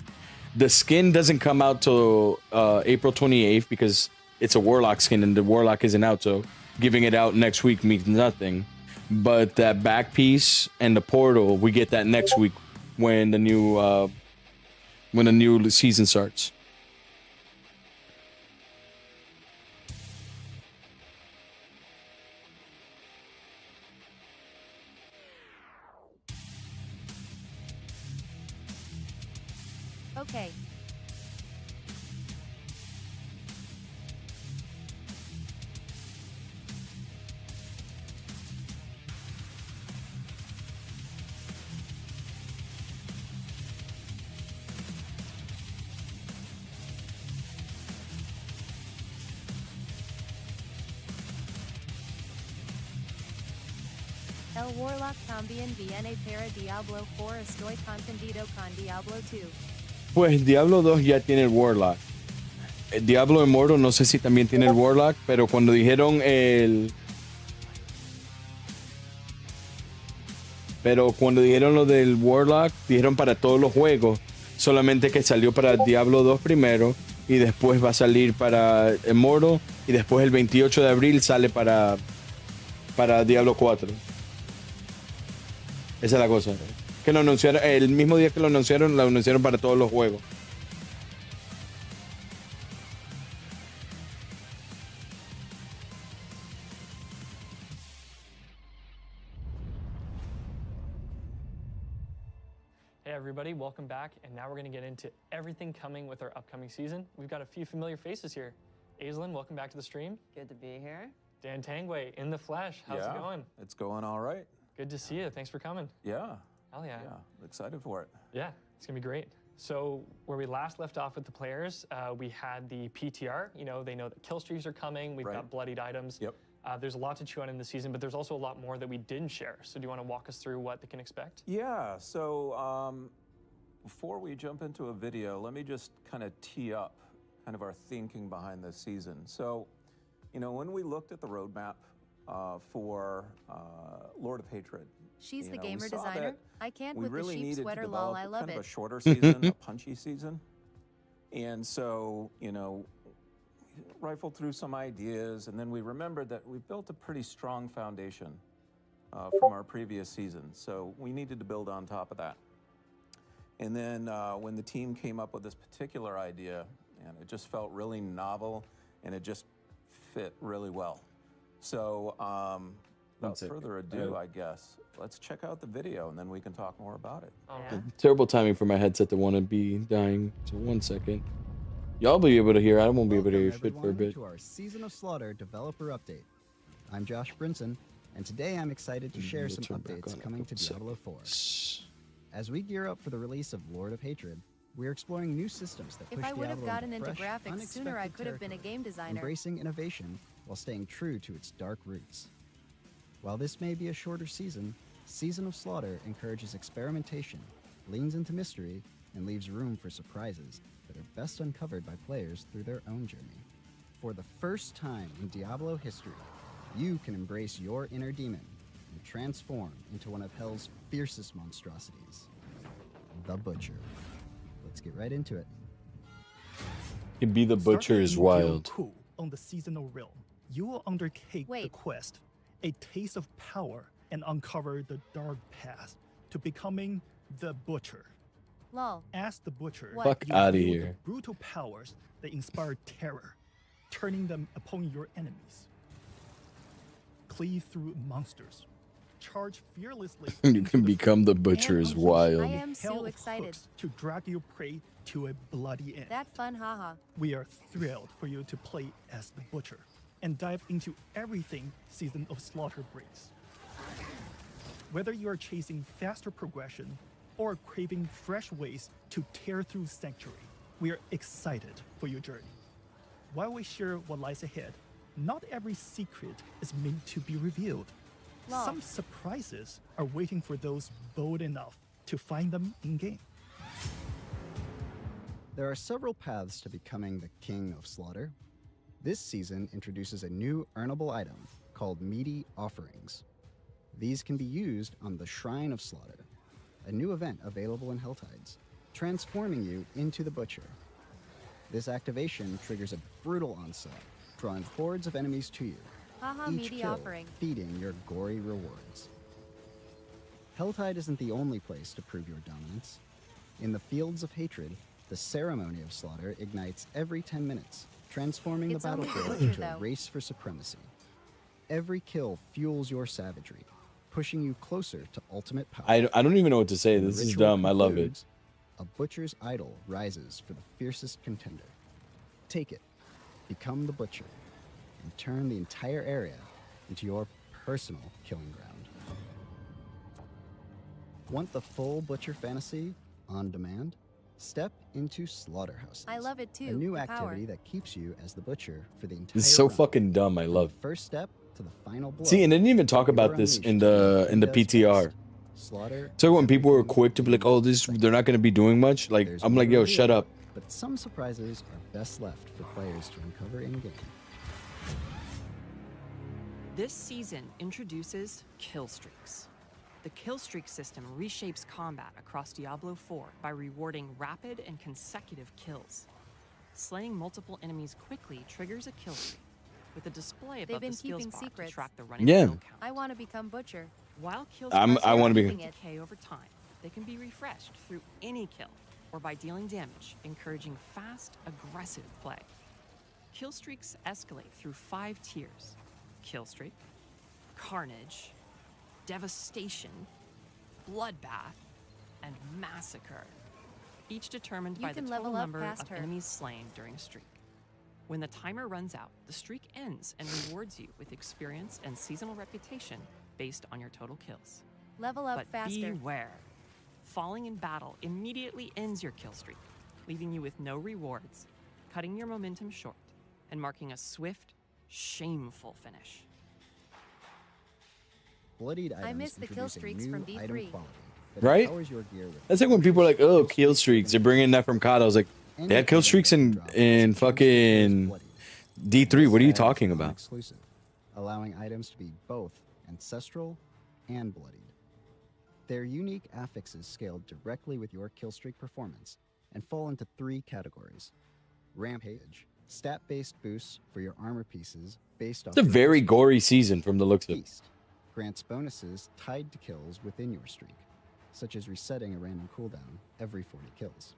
The skin doesn't come out till April 28th because it's a Warlock skin and the Warlock isn't out, so giving it out next week means nothing. But that back piece and the portal, we get that next week when the new season starts. Okay. El Warlock también viene para Diablo 4 estoy contendido con Diablo 2. Pues Diablo 2 ya tiene el Warlock. El Diablo Immortal no sé si también tiene el Warlock, pero cuando dijeron lo del Warlock, dijeron para todos los juegos, solamente que salió para Diablo 2 primero y después va a salir para Immortal y después el 28 de abril sale para Diablo 4. Esa es la cosa. Que lo anunciaron, el mismo día que lo anunciaron para todos los juegos. Hey everybody, welcome back, and now we're going to get into everything coming with our upcoming season. We've got a few familiar faces here. Aislinn, welcome back to the stream. Good to be here. Dan Tangway, in the flesh. How's it going? It's going all right. Good to see you. Thanks for coming. Yeah. Hell yeah. Yeah. Excited for it. Yeah, it's gonna be great. So where we last left off with the players, we had the PTR. You know, they know that kill streaks are coming. We've got bloodied items. Yep. There's a lot to chew on in the season, but there's also a lot more that we didn't share. So do you want to walk us through what they can expect? Yeah. So before we jump into a video, let me just kind of tee up kind of our thinking behind this season. So, you know, when we looked at the roadmap for Lord of Hatred, She's the we gamer saw designer. that I can't we with really the sheep needed sweater to lol. develop I love kind of a it. shorter season, a punchy season. And so, rifled through some ideas, and then we remembered that we built a pretty strong foundation from our previous season. So we needed to build on top of that. And then when the team came up with this particular idea, and it just felt really novel, and it just fit really well. So without further ado, I guess, let's check out the video, and then we can talk more about it. Terrible timing for my headset to want to be dying. So 1 second. Y'all be able to hear. I won't be able to hear shit for a bit. To our Season of Slaughter developer update. I'm Josh Brinson, and today I'm excited to share some updates coming to Diablo 4. As we gear up for the release of Lord of Hatred, we're exploring new systems that push If I would have Diablo gotten into fresh, graphics sooner, I unexpected could have been a territory, game designer. embracing innovation while staying true to its dark roots. While this may be a shorter season, Season of Slaughter encourages experimentation, leans into mystery, and leaves room for surprises that are best uncovered by players through their own journey. For the first time in Diablo history, you can embrace your inner demon and transform into one of Hell's fiercest monstrosities, the Butcher. Let's get right into it. Can be the Butcher is wild. Cool on the seasonal realm. You will undertake the quest, a taste of power, and uncover the dark path to becoming the Butcher. Lol. As the Butcher, Fuck you outta wield here. the brutal powers that inspire terror, turning them upon your enemies. Cleave through monsters, charge fearlessly. You can become the Butcher is wild. I am so hell excited. hooks to drag your prey to a bloody end. That fun, haha. We are thrilled for you to play as the Butcher and dive into everything Season of Slaughter brings. Whether you are chasing faster progression or craving fresh ways to tear through Sanctuary, we are excited for your journey. While we share what lies ahead, not every secret is meant to be revealed. Lol. Some surprises are waiting for those bold enough to find them in-game. There are several paths to becoming the King of Slaughter. This season introduces a new earnable item called Meaty Offerings. These can be used on the Shrine of Slaughter, a new event available in Helltides, transforming you into the Butcher. This activation triggers a brutal onslaught, drawing hordes of enemies to you, Haha, each meaty kill offering. feeding your gory rewards. Helltide isn't the only place to prove your dominance. In the Fields of Hatred, the Ceremony of Slaughter ignites every 10 minutes, transforming It's the only battlefield Butcher, into though. a race for supremacy. Every kill fuels your savagery, pushing you closer to ultimate power. I don't even know what to say. When the This is ritual dumb. I love it. concludes, a Butcher's idol rises for the fiercest contender. Take it, become the Butcher, and turn the entire area into your personal killing ground. Want the full Butcher fantasy on demand? Step into Slaughterhouse. I love it too. A new the power. activity that keeps you as the Butcher for the entire This is so run. fucking dumb. I From love. the first step to the final blow. See, and they didn't even talk you about are this in unleashed the to do PTR. best. Slaughter. So when people were everything quick to be like, "Oh, this they're not going to be doing much," like There's I'm more like, "Yo, revealed, shut up." But some surprises are best left for players to uncover in-game. This season introduces kill streaks. The kill streak system reshapes combat across Diablo 4 by rewarding rapid and consecutive kills. Slaying multiple enemies quickly triggers a kill streak, with a display They've above been the skills keeping bar secrets. to track the running Yeah. kill count. I want to become Butcher. While kills I wanna be- decay over time, they can be refreshed through any kill or by dealing damage, encouraging fast, aggressive play. Kill streaks escalate through 5 tiers: kill streak, carnage, devastation, bloodbath, and massacre, each determined You by the can total level up number past of her. enemies slain during a streak. When the timer runs out, the streak ends and rewards you with experience and seasonal reputation based on your total kills. Level up But faster. beware. Falling in battle immediately ends your kill streak, leaving you with no rewards, cutting your momentum short, and marking a swift, shameful finish. Bloodied items miss the kill introduce a streaks new from item D3. quality that Right? empowers your gear with That's like when people are like, "Oh, kill streaks." They're bringing that from COD. I was like, any "They had kill item streaks that can in drop as in a kill streak is fucking bloodied. D3. What are you This tag is talking about?" non-exclusive, allowing items to be both ancestral and bloodied. Their unique affixes scaled directly with your kill streak performance, and fall into 3 categories. Rampage, stat-based boosts for your armor pieces based off It's a your very streak. gory season from the looks of it. Feast grants bonuses tied to kills within your streak, such as resetting a random cooldown every 40 kills.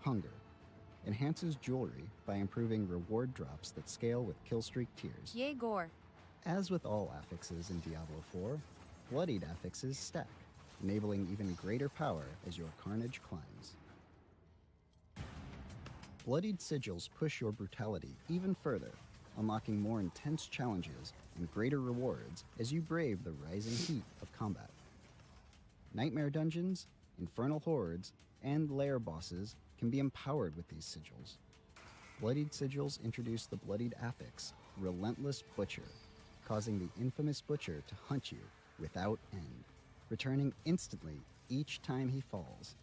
Hunger enhances jewelry by improving reward drops that scale with killstreak tiers. Yay gore. As with all affixes in Diablo 4, bloodied affixes stack, enabling even greater power as your carnage climbs. Bloodied sigils push your brutality even further, unlocking more intense challenges and greater rewards as you brave the rising heat of combat. Nightmare dungeons, infernal hordes, and lair bosses can be empowered with these sigils. Bloodied sigils introduce the bloodied affix, Relentless Butcher, causing the infamous Butcher to hunt you without end, returning instantly each time he falls.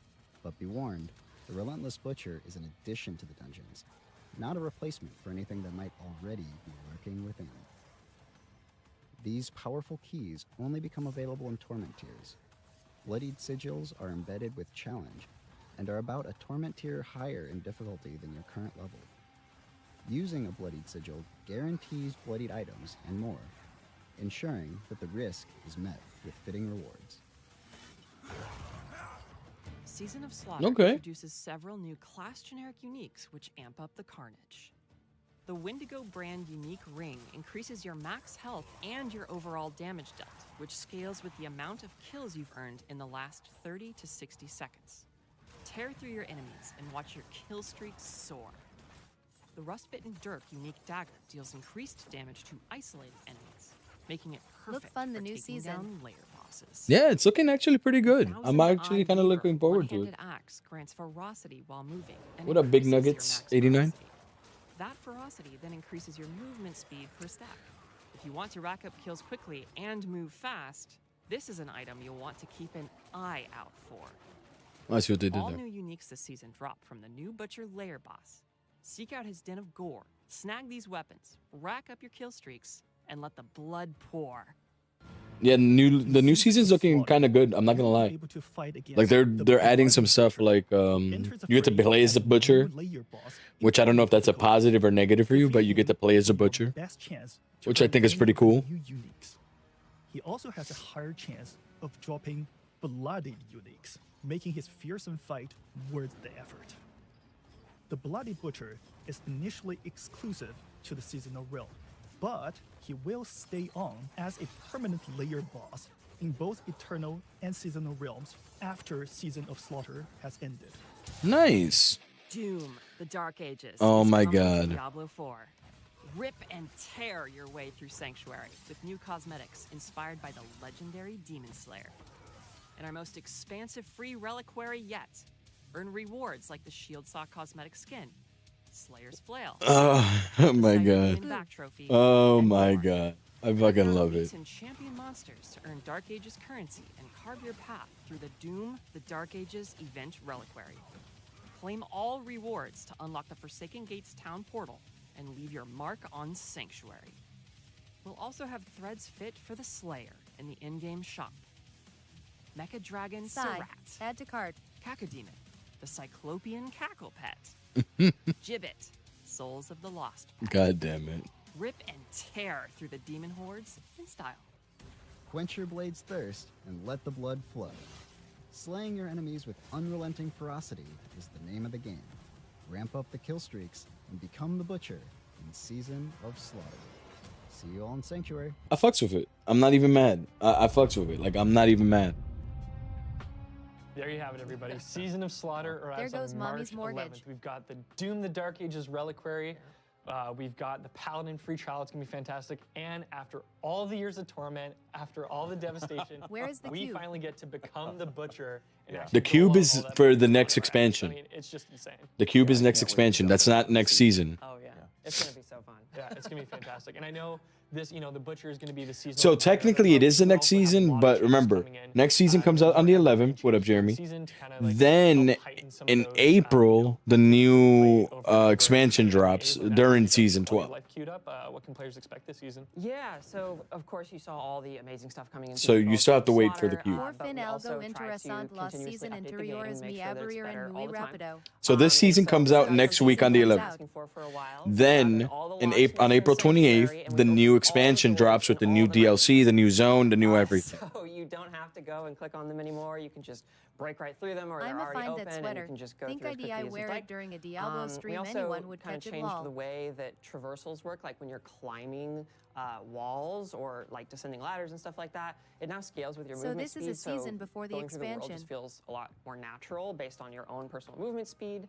But be warned, the Relentless Butcher is an addition to the dungeons, not a replacement for anything that might already be lurking within. These powerful keys only become available in Torment tiers. Bloodied sigils are embedded with challenge and are about a Torment tier higher in difficulty than your current level. Using a bloodied sigil guarantees bloodied items and more, ensuring that the risk is met with fitting rewards. Season of Slaughter Okay. introduces several new class generic uniques which amp up the carnage. The Wendigo brand unique ring increases your max health and your overall damage dealt, which scales with the amount of kills you've earned in the last 30 to 60 seconds. Tear through your enemies and watch your kill streak soar. The Rustbitten Dirk unique dagger deals increased damage to isolated enemies, making it perfect fun the for new taking season. down lair bosses. Yeah, it's looking actually pretty good. I'm Thousand-Eyed actually kind of Beaver looking forward to it. one-handed axe grants ferocity while moving. And What up, Big increases your Nuggets? max 89? ferocity. That ferocity then increases your movement speed per stack. If you want to rack up kills quickly and move fast, this is an item you'll want to keep an eye out for. I see what they did All there. new uniques this season drop from the new Butcher Lair boss. Seek out his den of gore, snag these weapons, rack up your kill streaks, and let the blood pour. Yeah, the new season's looking kind of good. I'm not gonna lie. Able to fight against Like they're the adding some bloodied stuff butcher. like Enters the you get to fray play as the as a butcher, new layer boss, which I don't know if that's a incredibly positive or negative for you, but you get to play as a difficult. butcher. Best chance to which I earn think is any pretty of the cool. new uniques. He also has a higher chance of dropping bloodied uniques, making his fearsome fight worth the effort. The Bloody Butcher is initially exclusive to the Seasonal Realm, but he will stay on as a permanent layer boss in both Eternal and Seasonal Realms after Season of Slaughter has ended. Nice. Doom, the Dark Ages. Oh is my coming to God. Diablo 4. Rip and tear your way through Sanctuary with new cosmetics inspired by the legendary Demon Slayer. And our most expansive free reliquary yet. Earn rewards like the Shield Saw cosmetic skin, Slayer's Flail, Oh the my Siberian god. Back trophy, Oh and my more. god. I Hunt fucking down love beats it. and champion monsters to earn Dark Ages currency and carve your path through the Doom, the Dark Ages event reliquary. Claim all rewards to unlock the Forsaken Gates town portal and leave your mark on Sanctuary. We'll also have threads fit for the Slayer in the in-game shop. Mecha Dragon Sigh. Sarat, Add to cart. Cacodemon, the Cyclopean Cackle Pet, Gibbet, Souls of the Lost Pet. God damn it. Rip and tear through the demon hordes in style. Quench your blade's thirst and let the blood flow. Slaying your enemies with unrelenting ferocity is the name of the game. Ramp up the kill streaks and become the butcher in Season of Slaughter. See you all in Sanctuary. I fucks with it. I'm not even mad. I fucks with it. Like I'm not even mad. There you have it, everybody. Season of Slaughter arrives There goes on Mommy's March mortgage. 11th. We've got the Doom the Dark Ages Reliquary. We've got the Paladin free trial. It's going to be fantastic. And after all the years of torment, after all the devastation, Where is the we cube? finally get to become the Butcher. And The actually cube go is all that for way the to next the expansion. I mean, it's just insane. The cube is I next can't wait to expansion. jump That's into not the next season. season. Oh yeah, it's gonna be so fun. Yeah, it's going to be fantastic. And I know this, you know, the Butcher is going to be the season. So technically it is the next season, but remember, next season comes out on the 11th. What up, Jeremy? Then in April, the new expansion drops during season 12. queued up. What can players expect this season? Yeah, so of course you saw all the amazing stuff coming in. So you still have to wait for the queue. Por fin algo interesante la season interiores me abrir en muy rápido. So this season comes out next week on the 11th. Then on April 28th, the new expansion drops with the new DLC, the new zone, the new everything. So you don't have to go and click on them anymore. You can just break right through them, or they're I'm a already find open, that and sweater. you can just go Think through as quickly I as you'd wear like. it during a Diablo We stream. also Anyone would kind of catch it changed all. the way that traversals work, like when you're climbing walls or like descending ladders and stuff like that. It now scales with your So movement this is speed. a season before the going through the world expansion. just feels a lot more natural based on your own personal movement speed.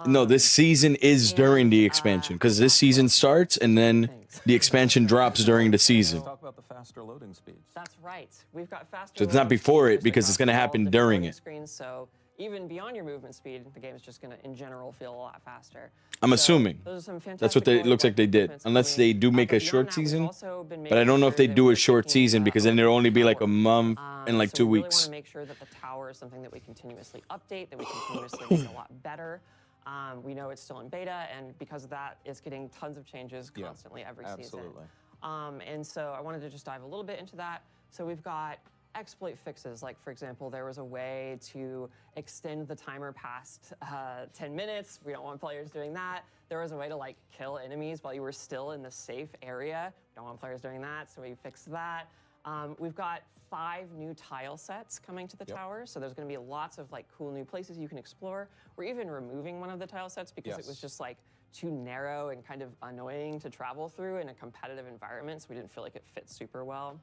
No, this season is during the expansion because this season starts and then the expansion drops during the season. Let's talk about the faster loading speeds. That's right. We've got faster. So it's not loading before speeds it because it's across going to all happen different during loading it. Screens, so even beyond your movement speed, the game is just going to, in general, feel a lot faster. I'm So assuming. those are some That's what fantastic it looks like they did. improvements Unless coming. they do make But a beyond short that, we've season. also been But I making don't know if sure they that do we're a short taking, season because then it'll only be like a tower. month and like So 2 we really weeks. want to make sure that the tower is something that we continuously update, that we continuously make a lot better. We know it's still in beta, and because of that, it's getting tons of changes Yeah, constantly every season. absolutely. And so I wanted to just dive a little bit into that. So we've got exploit fixes. Like, for example, there was a way to extend the timer past 10 minutes. We don't want players doing that. There was a way to like kill enemies while you were still in the safe area. We don't want players doing that, so we fixed that. We've got 5 new tile sets coming to the tower, so there's going to be lots of like cool new places you can explore. We're even removing one of the tile sets because it was just like too narrow and kind of annoying to travel through in a competitive environment, so we didn't feel like it fit super well.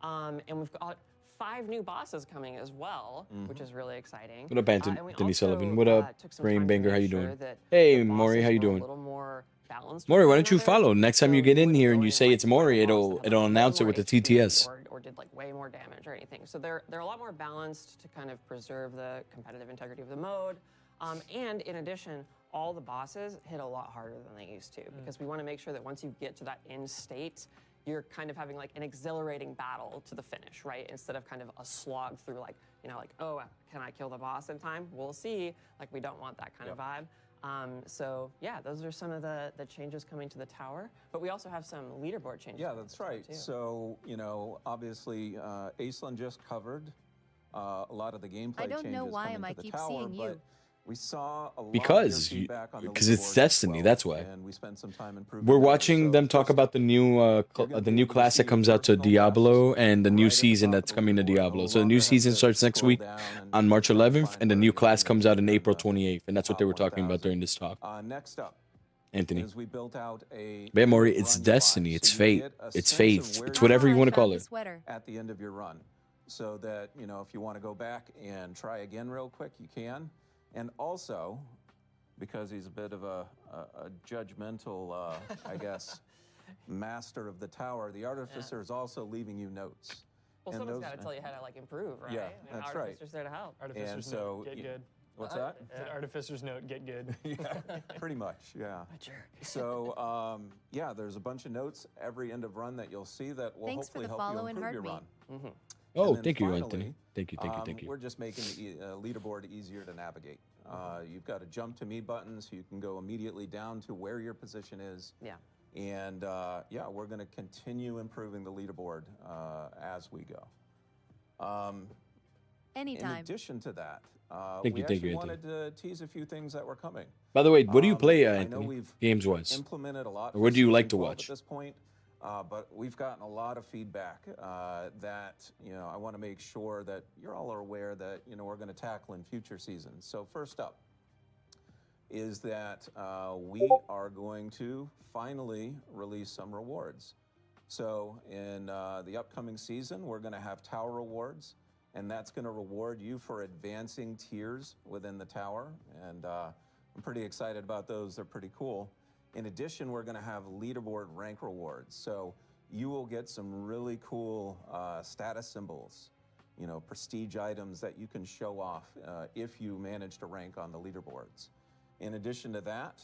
And we've got 5 new bosses coming as well, which is really exciting. What up, And we Anthony Sullivan? also, What up, took some Brain time to Banger? How make you sure doing? that Hey, the Maury, how you bosses were doing? A little more balanced Maury, with why one don't you another. follow? Next time you So get in wouldn't here go and in you say like it's Maury, fight a boss that it'll had, like, announce it way with the more HP TTS. or did like way more damage or anything. So they're a lot more balanced to kind of preserve the competitive integrity of the mode. And in addition, all the bosses hit a lot harder than they used to because we want to make sure that once you get to that end state, you're kind of having like an exhilarating battle to the finish, right? Instead of kind of a slog through like, you know, like, oh, can I kill the boss in time? We'll see. Like, we don't want that kind of vibe. So yeah, those are some of the changes coming to the tower, but we also have some leaderboard changes. Yeah, that's right. Too. So, you know, obviously, Aislinn just covered a lot of the gameplay I don't know changes why coming I to the keep tower, seeing you. but we saw a lot Because of your feedback on the because it's leaderboards as Destiny, well, that's why. and we spent some time improving We're those. watching So them talk first about up, the new class that comes out to Diablo and the new season that's coming to Diablo. So the new season starts next week on March 11th, and the new class comes out on April 28th, and that's what they were talking about during this talk. Next up, Anthony. is we built out a But Maury, it's run Destiny, UI, it's so you fate, get a it's sense of faith, where it's you're whatever you I want to found call the it. sweater. at the end of your run, so that, you know, if you want to go back and try again real quick, you can. And also, because he's a bit of a judgmental, I guess, master of the tower, the artificer is also leaving you notes. Well, And someone's those- got to tell you how to like improve, right? Yeah, I mean, that's right. Artificer's there to help. Artificer's so, note, get you- good. What's that? Said Artificer's note, get good. Yeah, pretty much, yeah. A jerk. So, yeah, there's a bunch of notes every end of run that you'll see that will Thanks for hopefully the help you follow and improve your heart run. Oh, And then thank you, finally, Anthony. Thank you. We're just making the leaderboard easier to navigate. You've got a jump to me button, so you can go immediately down to where your position is. Yeah. And yeah, we're going to continue improving the leaderboard as we go. In Anytime. addition to that, Thank we you, actually Anthony. wanted to tease a few things that were coming. By the way, what do you play, I know Anthony, we've games-wise? implemented a lot. Or what do you like for to Season 12 watch? at this point? But we've gotten a lot of feedback that, you know, I want to make sure that you're all aware that, you know, we're going to tackle in future seasons. So first up is that we are going to finally release some rewards. So in the upcoming season, we're going to have tower rewards, and that's going to reward you for advancing tiers within the tower. And I'm pretty excited about those. They're pretty cool. In addition, we're going to have leaderboard rank rewards. So you will get some really cool status symbols, you know, prestige items that you can show off if you manage to rank on the leaderboards. In addition to that,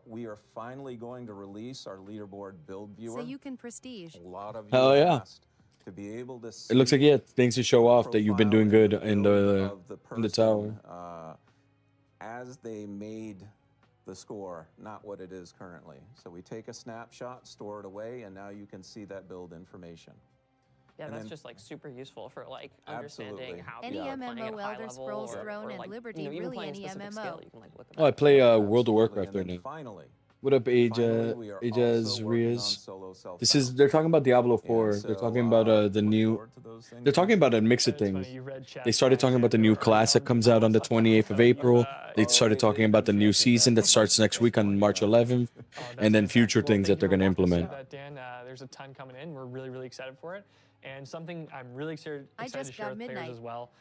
we are finally going to release our leaderboard build viewer. So you can prestige. A lot of you Hell yeah. asked to be able to see It looks like, yeah, things to show off that you've been doing good in profile the of in the tower. person, as they made the score, not what it is currently. So we take a snapshot, store it away, and now you can see that build information. Yeah, And that's then- just like super useful for like Absolutely. understanding how Any people are playing at MMO, a high Elder level Scrolls or, Throne or and like, Liberty, you know, even really playing any specific MMO. skill, you can like look them Oh, I up. play World of Absolutely. Warcraft And right then now. finally, What up, finally, Aja? we are Aja's also working on Riaz. solo self-found. This is they're talking about Diablo 4. And They're so, talking about the look new. forward to those things They're talking next about a week. mix of It's funny, things. you read chat They started talking about the new class that comes out on the 28th of April. They started talking about the new season that starts next week on March 11th, and then future things that they're going to implement. That, Dan, there's a ton coming in. We're really, really excited for it. And something I'm really excited I to just share got with players midnight. as well.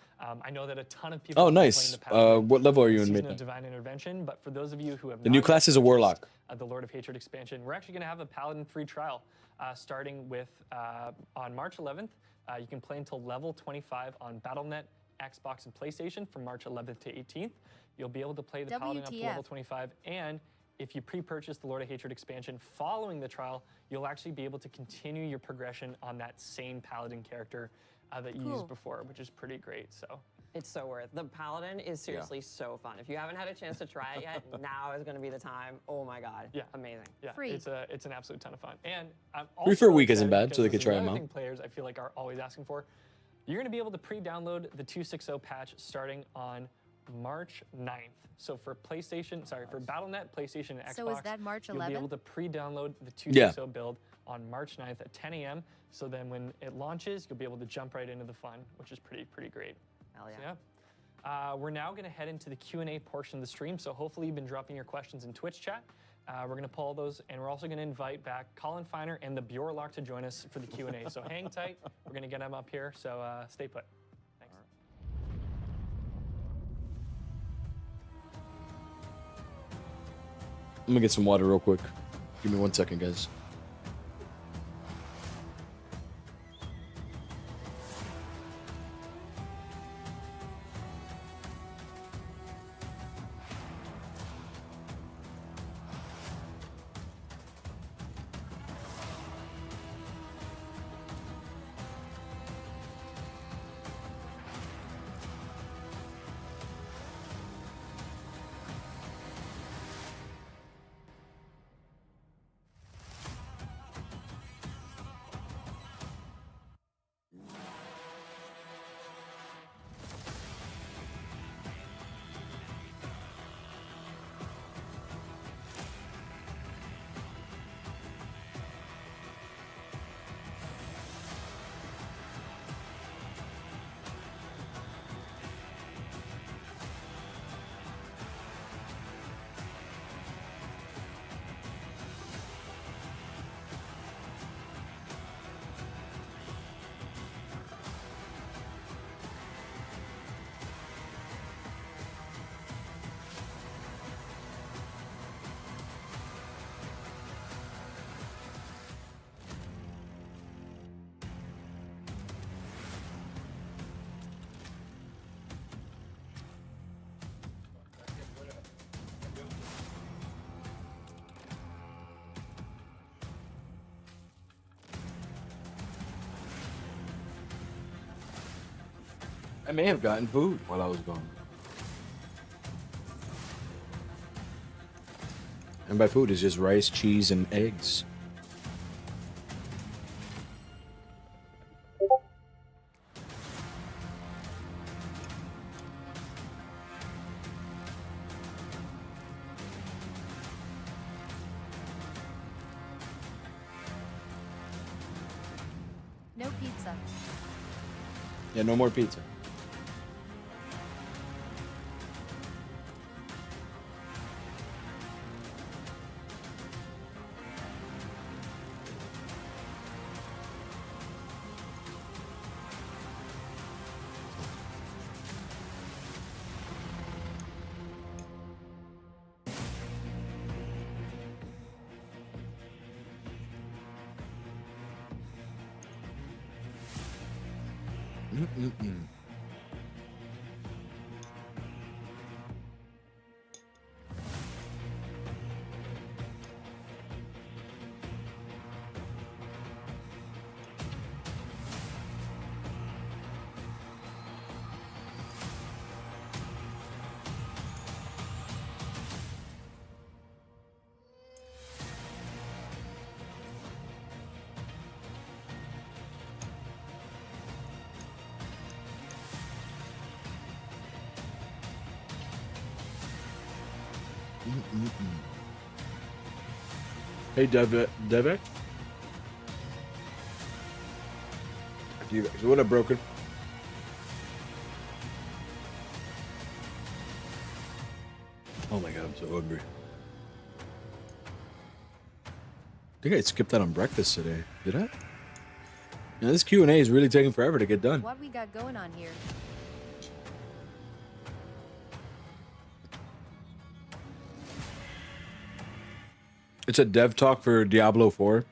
I know that a ton of people Oh, have been nice. playing the Paladin What level are you in Season Midnight? of Divine Intervention, but for those of you who have The new not class yet is a purchased, warlock. The Lord of Hatred expansion, we're actually going to have a Paladin free trial starting with on March 11th. You can play until level 25 on Battle.net, Xbox, and PlayStation from March 11th to 18th. You'll be able to play the Paladin up to level WTF. 25, and if you pre-purchase the Lord of Hatred expansion following the trial, you'll actually be able to continue your progression on that same Paladin character that you Cool. used before, which is pretty great. So It's so worth. The Paladin is seriously so fun. If you haven't had a chance to try it yet, now is going to be the time. Oh my god. Yeah. Amazing. yeah, Free. it's an absolute ton of fun. And I'm Free also for a week isn't excited bad, so they because could try this is 'em another out. thing players I feel like are always asking for. You're going to be able to pre-download the 2.6.0 patch starting on March 9th. So for PlayStation, sorry, for Battle.net, PlayStation, and Xbox, So is that March you'll be able 11th? to pre-download the Yeah. 2.6.0 build on March 9th at 10 a.m. So then when it launches, you'll be able to jump right into the fun, which is pretty great. Hell yeah. So, yeah. We're now going to head into the Q&A portion of the stream. So hopefully you've been dropping your questions in Twitch chat. We're going to pull those, and we're also going to invite back Colin Feiner and the Bjorlock to join us for the Q&A. So hang tight. We're going to get them up here. So stay put. Thanks. I'm gonna get some water real quick. Give me 1 second, guys. I may have gotten food while I was gone. And by food is just rice, cheese, and eggs. No pizza. Yeah, no more pizza. Mm-mm-mm. Hey, Devek. What up, broken? Oh my god, I'm so hungry. I think I skipped out on breakfast today. Did I? Yeah, this Q&A is really taking forever to get done. What we got going on here? It's a dev talk for Diablo 4.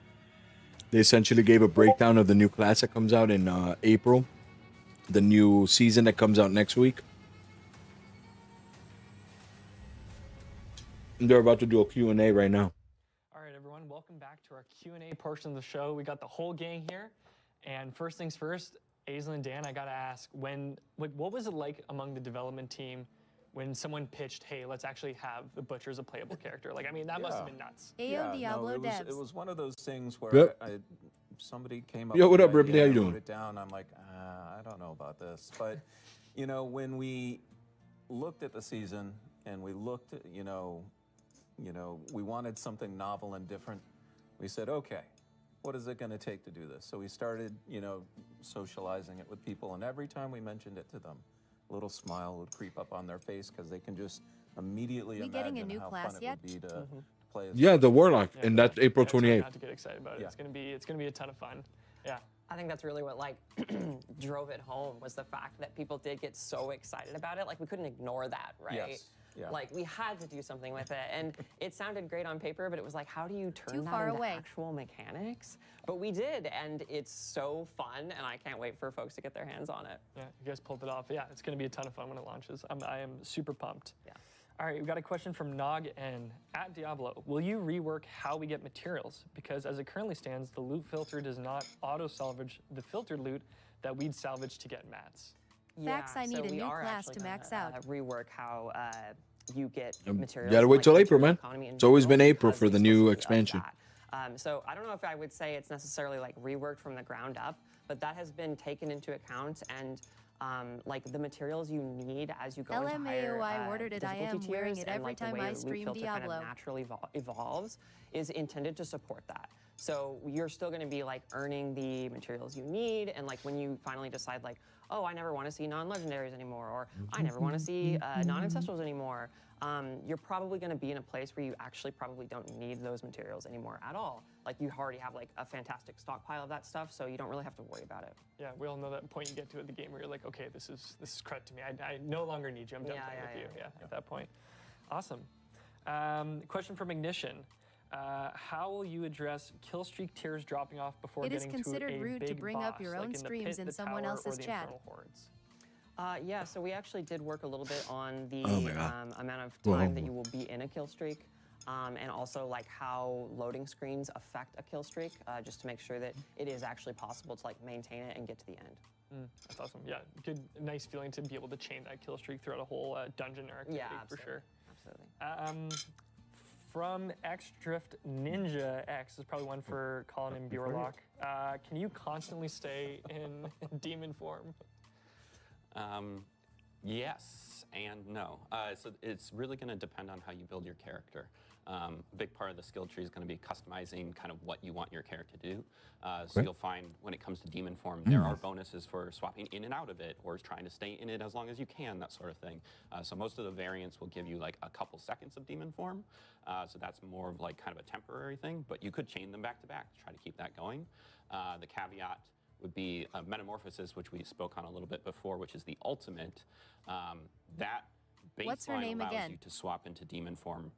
They essentially gave a breakdown of the new class that comes out in April. The new season that comes out next week. And they're about to do a Q&A right now. All right, everyone, welcome back to our Q&A portion of the show. We got the whole gang here. And first things first, Aislinn and Dan, I gotta ask, what was it like among the development team when someone pitched, hey, let's actually have the Butcher as a playable character? Like, I mean, that must have been nuts. Ayo Diablo it devs. was one of those things where Yep. somebody came up Yo, what with up, the Ripley? idea, How you I doing? wrote it down. I'm like, I don't know about this. But, you know, when we looked at the season and we looked at, you know, we wanted something novel and different. We said, okay, what is it going to take to do this? So we started, socializing it with people. And every time we mentioned it to them, a little smile would creep up on their face because they can just immediately We getting a imagine new how class fun yet? it would be to play as. Yeah, the Warlock, Yeah, and that's April it's hard 28th. not to get excited about it. Yeah. It's gonna be a ton of fun. Yeah. I think that's really what drove it home was the fact that people did get so excited about it. Like we couldn't ignore that, right? Yes. Yeah. Like we had to do something with it, and it sounded great on paper, but it was like, how do you turn Too that far into away. actual mechanics? But we did, and it's so fun, and I can't wait for folks to get their hands on it. Yeah, you guys pulled it off. Yeah, it's going to be a ton of fun when it launches. I am super pumped. Yeah. All right, we've got a question from Nog N. At Diablo, will you rework how we get materials? Because as it currently stands, the loot filter does not auto-salvage the filtered loot that we'd salvage to get mats. Facts, I need so a we new are class actually to max gonna, out. Rework how you get You materials. gotta wait like, till in April, terms of man. economy in It's always general been April because for the new explicitly of expansion. that. So I don't know if I would say it's necessarily like reworked from the ground up, but that has been taken into account and like the materials you need as you go into higher LMAO, I ordered it. I difficulty am wearing tiers it and, every like, the time way I your loot stream filter kind of Diablo. naturally evolves is intended to support that. So you're still going to be like earning the materials you need, and like when you finally decide like, oh, I never want to see non-legendaries anymore, or I never want to see non-ancestrals anymore, you're probably going to be in a place where you actually probably don't need those materials anymore at all. Like you already have like a fantastic stockpile of that stuff, so you don't really have to worry about it. Yeah, we all know that point you get to at the game where you're like, okay, this is credit to me. I no longer need you. I'm done playing with you. Yeah, at that point. Awesome. Question from Ignition. How will you address kill streak tiers dropping off before It is getting considered to a rude to big bring up boss, your like own in the streams pit, in the someone tower, else's or the chat. infernal hordes? Yeah, so we actually did work a little bit on the Oh my God. amount of Whoa. time that you will be in a kill streak, and also like how loading screens affect a kill streak, just to make sure that it is actually possible to like maintain it and get to the end. That's awesome. Yeah, good, nice feeling to be able to chain that kill streak throughout a whole dungeon or activity Yeah, for sure. Absolutely. From X Drift Ninja X is probably one for Colin and Bjorlock. Can you constantly stay in demon form? Yes and no. So it's really going to depend on how you build your character. A big part of the skill tree is going to be customizing kind of what you want your character to do. So you'll find when it comes to demon form, there are bonuses for swapping in and out of it or trying to stay in it as long as you can, that sort of thing. So most of the variants will give you like a couple seconds of demon form. So that's more of like kind of a temporary thing, but you could chain them back to back to try to keep that going. The caveat would be Metamorphosis, which we spoke on a little bit before, which is the ultimate. That What's her baseline name allows again? you to swap into demon form,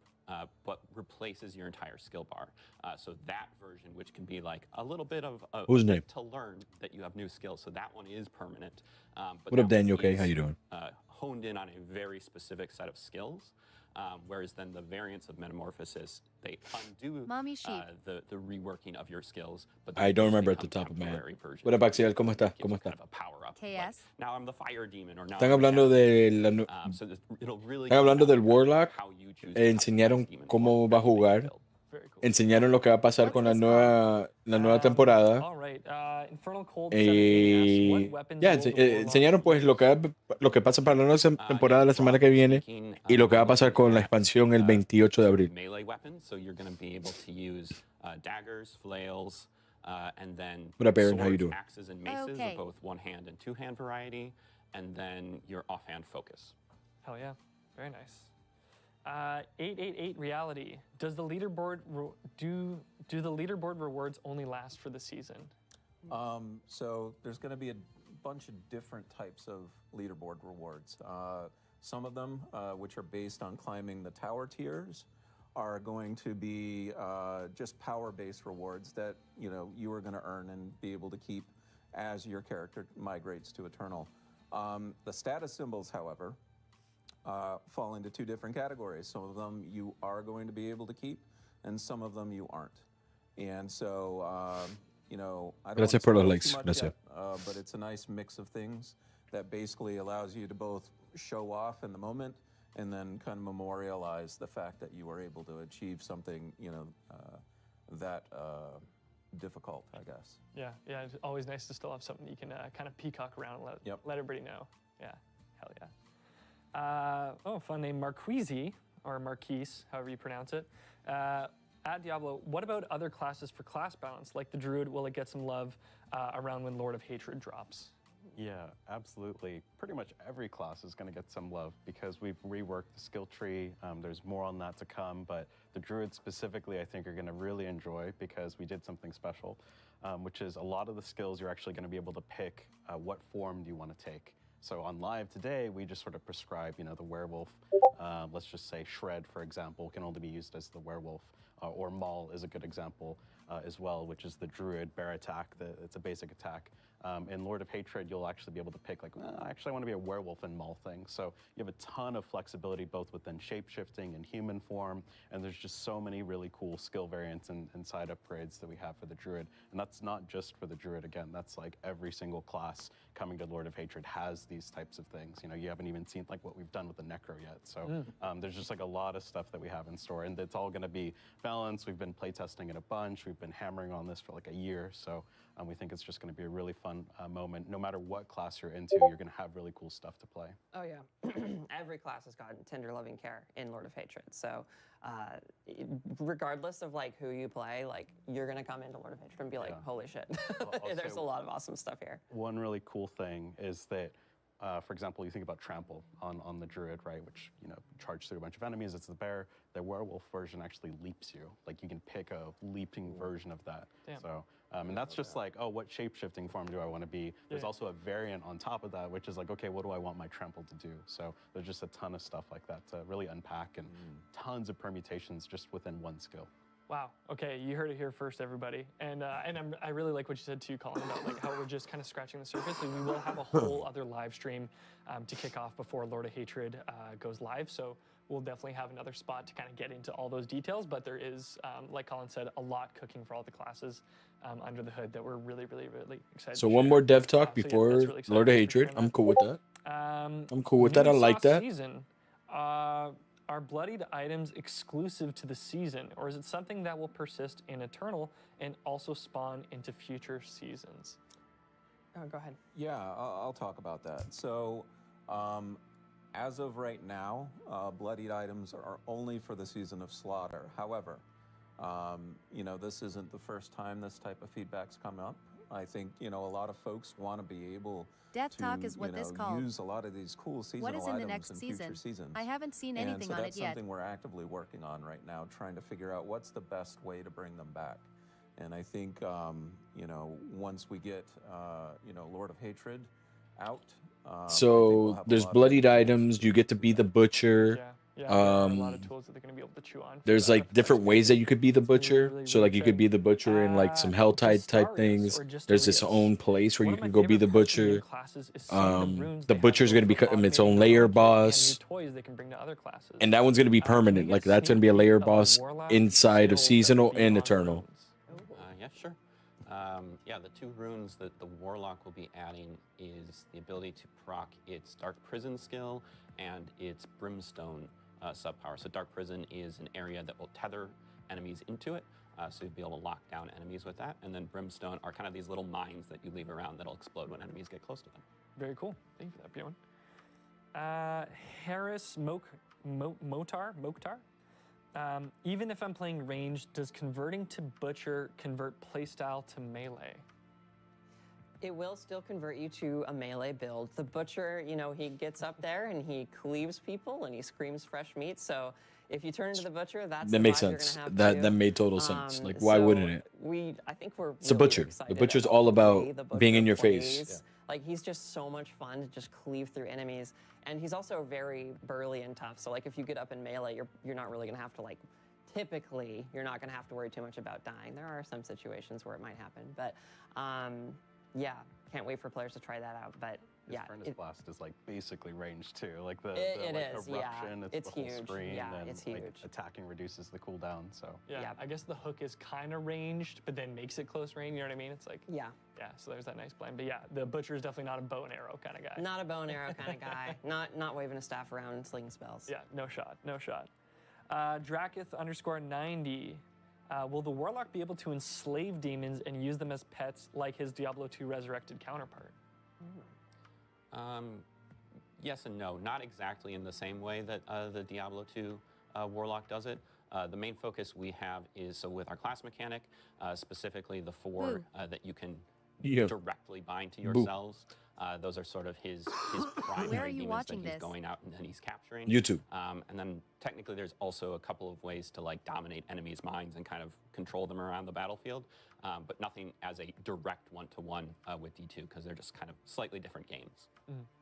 but replaces your entire skill bar. So that version, which can be like a little bit of a Whose name? to learn that you have new skills. So that one is permanent. But What up, that one Daniel? Okay, is, how you doing? honed in on a very specific set of skills. Whereas then the variants of Metamorphosis, they undo Mommy sheep. the reworking of your skills. But I don't these remember at the become top of my head. temporary versions. What up, Axial? ¿Cómo está? Gives you ¿Cómo está? kind of a power up. KS. Now I'm the fire demon, or now Están I'm the hablando shadow de la demon. nu- So it'll really Están hablando come del down to Warlock. how you choose to customize Enseñaron demon cómo form va a as you make your jugar. build. Very cool. enseñaron lo que va a pasar con la nueva temporada. All right. Infernal Cold 7AS. What weapons Ya, will the warlock enseñaron pues lo que pasa para la nueva temporada la semana que viene y lo que va a pasar con la expansión el 28 de abril. Melee weapons, so you're going to be able to use daggers, flails, and then What up, Aaron? How you swords, doing? axes, and maces Okay. of both one-hand and two-hand variety, and then your offhand focus. Hell yeah. Very nice. 888 reality. Does the leaderboard do the leaderboard rewards only last for the season? So there's going to be a bunch of different types of leaderboard rewards. Some of them, which are based on climbing the tower tiers, are going to be just power-based rewards that you are going to earn and be able to keep as your character migrates to Eternal. The status symbols, however, fall into two different categories. Some of them you are going to be able to keep, and some of them you aren't. And so, I don't Gracias want to por los spoil likes. too much Gracias. yet, but it's a nice mix of things that basically allows you to both show off in the moment and then kind of memorialize the fact that you were able to achieve something, that difficult, I guess. Yeah. It's always nice to still have something you can kind of peacock around and let everybody know. Yeah. Hell yeah. Fun name, Marquise, or Marquise, however you pronounce it. At Diablo, what about other classes for class balance? Like the Druid, will it get some love around when Lord of Hatred drops? Yeah, absolutely. Pretty much every class is going to get some love because we've reworked the skill tree. There's more on that to come, but the Druids specifically, I think, are going to really enjoy because we did something special, which is a lot of the skills you're actually going to be able to pick what form do you want to take. So on live today, we just sort of prescribe, the werewolf. Let's just say Shred, for example, can only be used as the werewolf, or Maul is a good example as well, which is the Druid bear attack. It's a basic attack. In Lord of Hatred, you'll actually be able to pick actually I want to be a werewolf and Maul thing. So you have a ton of flexibility both within shapeshifting and human form, and there's just so many really cool skill variants and side upgrades that we have for the Druid. And that's not just for the Druid, again, that's like every single class coming to Lord of Hatred has these types of things. You haven't even seen like what we've done with the Necro yet. So there's just like a lot of stuff that we have in store, and it's all going to be balanced. We've been playtesting it a bunch. We've been hammering on this for like a year. So we think it's just going to be a really fun moment. No matter what class you're into, you're going to have really cool stuff to play. Oh yeah, every class has gotten tender loving care in Lord of Hatred. So regardless of like who you play, like you're gonna come into Lord of Hatred and be like, holy shit, there's a lot of awesome stuff here. One really cool thing is that, for example, you think about Trample on the Druid, right, which, charge through a bunch of enemies. It's the bear. The werewolf version actually leaps you. Like you can pick a leaping version of that. Damn. So, and that's just like, oh, what shape-shifting form do I want to be? There's also a variant on top of that, which is like, okay, what do I want my Trample to do? So there's just a ton of stuff like that to really unpack, and tons of permutations just within one skill. Wow. Okay, you heard it here first, everybody. And I really like what you said too, Colin, about like how we're just kind of scratching the surface. And we will have a whole other live stream to kick off before Lord of Hatred goes live. So we'll definitely have another spot to kind of get into all those details. But there is, like Colin said, a lot cooking for all the classes under the hood that we're really, really, really excited. So to one share. more dev talk So yeah, before that's really exciting. Lord of Thanks for Hatred. sharing I'm cool with that. I'm cool with that. I like that. Season. Are bloodied items exclusive to the season, or is it something that will persist in Eternal and also spawn into future seasons? Oh, go ahead. Yeah, I'll talk about that. So, as of right now, bloodied items are only for the season of Slaughter. However, this isn't the first time this type of feedback's come up. I think, a lot of folks want to be able Death to, Talk is what this called. use a lot of these cool seasonal What is in the items next in season? future seasons. I haven't seen anything on it that's yet. something we're actively working on right now, trying to figure out what's the best way to bring them back. And I think, once we get, Lord of Hatred out. So there's bloodied items. You get to be the butcher. Yeah, there are a lot of tools that they're going to be able to chew on. There's like different ways that you could be the butcher. So like you could be the butcher in like some Helltide type things. There's its own place where you can go be the butcher. The butcher's gonna become its own layer boss, and that one's gonna be permanent. Like that's gonna be a layer boss inside of seasonal and eternal. Yeah, sure. The two runes that the Warlock will be adding is the ability to proc its Dark Prison skill and its Brimstone subpower. So Dark Prison is an area that will tether enemies into it. So you'll be able to lock down enemies with that. And then Brimstone are kind of these little mines that you leave around that'll explode when enemies get close to them. Very cool. Thank you for that, Bjorn. Harris Mokhtar. Even if I'm playing range, does converting to Butcher convert playstyle to melee? It will still convert you to a melee build. The Butcher, you know, he gets up there and he cleaves people and he screams fresh meat. So if you turn into the Butcher, that's That the makes vibe you're sense. gonna have That too. that made total sense. Like, why wouldn't it? I think we're It's a really Butcher. The excited Butcher's about all the about way the being Butcher in your plays. face. Like, he's just so much fun to just cleave through enemies. And he's also very burly and tough. So like if you get up in melee, you're not really gonna have to like, typically, you're not gonna have to worry too much about dying. There are some situations where it might happen, but yeah, can't wait for players to try that out. But His yeah, Furnace Blast is like basically range too. Like the It like is, yeah. eruption, It's the whole huge. screen, Yeah, and it's like huge. attacking reduces the cooldown. So Yeah, I guess the hook is kind of ranged, but then makes it close range. You know what I mean? It's like yeah. So there's that nice blend. But yeah, the Butcher is definitely not a bow and arrow kind of guy. Not a bow and arrow kind of guy. Not waving a staff around and slinging spells. Yeah, no shot. Drakith_90. Will the Warlock be able to enslave demons and use them as pets like his Diablo 2 resurrected counterpart? Yes and no. Not exactly in the same way that the Diablo 2 Warlock does it. The main focus we have is, so with our class mechanic, specifically the 4 that you can directly bind to yourselves. Those are sort of his primary demons that he's going out and then he's capturing. YouTube. And then technically there's also a couple of ways to like dominate enemies' minds and kind of control them around the battlefield, but nothing as a direct one-to-one with D2 because they're just kind of slightly different games.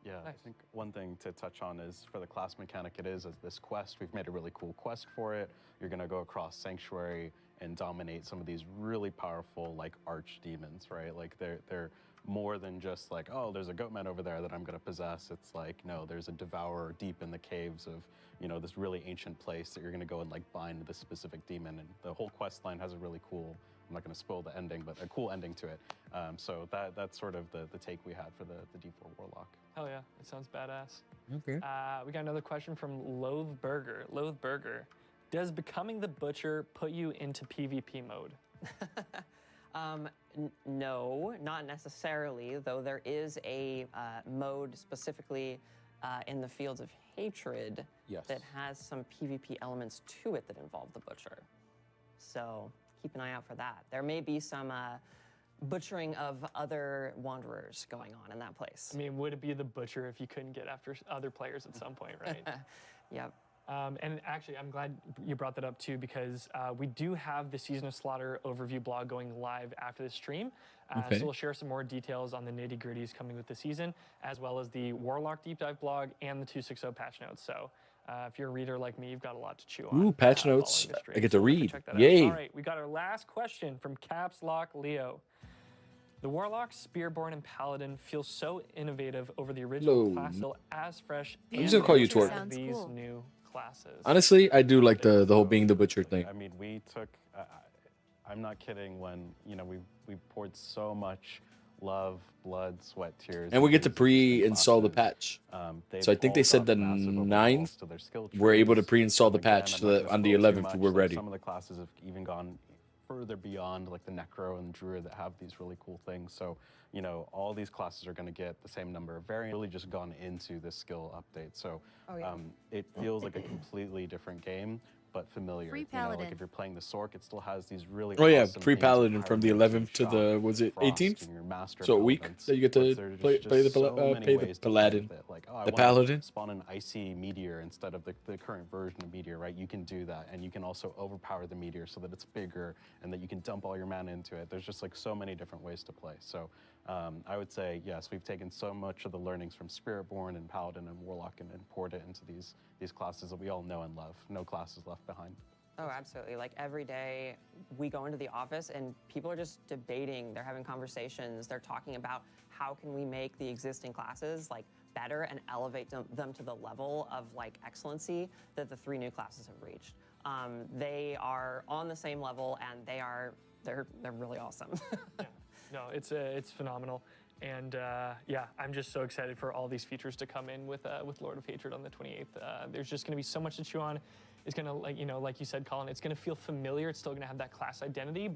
Yeah, I think one thing to touch on is for the class mechanic as this quest, we've made a really cool quest for it. You're gonna go across Sanctuary and dominate some of these really powerful like arch demons, right? Like they're more than just like, oh, there's a goatman over there that I'm gonna possess. It's like, no, there's a devourer deep in the caves of, you know, this really ancient place that you're gonna go and like bind this specific demon. And the whole quest line has a really cool, I'm not gonna spoil the ending, but a cool ending to it. So that's sort of the take we had for the D4 Warlock. Hell yeah, it sounds badass. Okay. We got another question from Loathe Burger. Does becoming the Butcher put you into PvP mode? No, not necessarily, though there is a mode specifically in the Fields of Hatred that has some PvP elements to it that involve the Butcher. So keep an eye out for that. There may be some butchering of other Wanderers going on in that place. I mean, would it be the Butcher if you couldn't get after other players at some point, right? Yep. And actually, I'm glad you brought that up too, because we do have the Season of Slaughter overview blog going live after the stream. So we'll share some more details on the nitty-gritties coming with the season, as well as the Warlock Deep Dive blog and the 260 patch notes. So if you're a reader like me, you've got a lot to chew on. Ooh, patch notes. following the stream. I get to So definitely read. check that out. Yay. All right, we got our last question from Caps Lock Leo. The Warlock, Spearborn, and Paladin feel so innovative over the original Hello. class, still as fresh. I'm just gonna call you innovative Torque. as these new classes. Honestly, I do like the whole being the Butcher thing. I mean, we took, I'm not kidding when, you know, we poured so much love, blood, sweat, tears. And we get to into these pre-install the classes. patch. So I think they said the 9th, we're able to pre-install the patch so that on the 11th we're ready. Some of the classes have even gone further beyond, like the Necro and the Druid, that have these really cool things. So, you know, all these classes are going to get the same number of variants, really just gone into this skill update. So it feels like a completely different game, but familiar. Free You know, Paladin. like if you're playing the Sork, it still has these really Oh yeah, awesome free things, Paladin from the Pyromancy, 11th to the, Shock, was it Frost, 18th? and your Master So a week elements, that you get but to there's play the so many ways to play Paladin. with it. Like, oh, I The wanna Paladin. spawn an icy meteor instead of the current version of meteor, right? You can do that, and you can also overpower the meteor so that it's bigger and that you can dump all your mana into it. There's just like so many different ways to play. So I would say, yes, we've taken so much of the learnings from Spiritborn and Paladin and Warlock and poured it into these classes that we all know and love. No classes left behind. Oh, absolutely. Like every day we go into the office and people are just debating, they're having conversations, they're talking about how can we make the existing classes like better and elevate them to the level of like excellency that the 3 new classes have reached. They are on the same level and they're really awesome. No, it's phenomenal. And yeah, I'm just so excited for all these features to come in with Lord of Hatred on the 28th. There's just going to be so much to chew on. It's going to, like you said, Colin, it's going to feel familiar. It's still going to have that class identity, but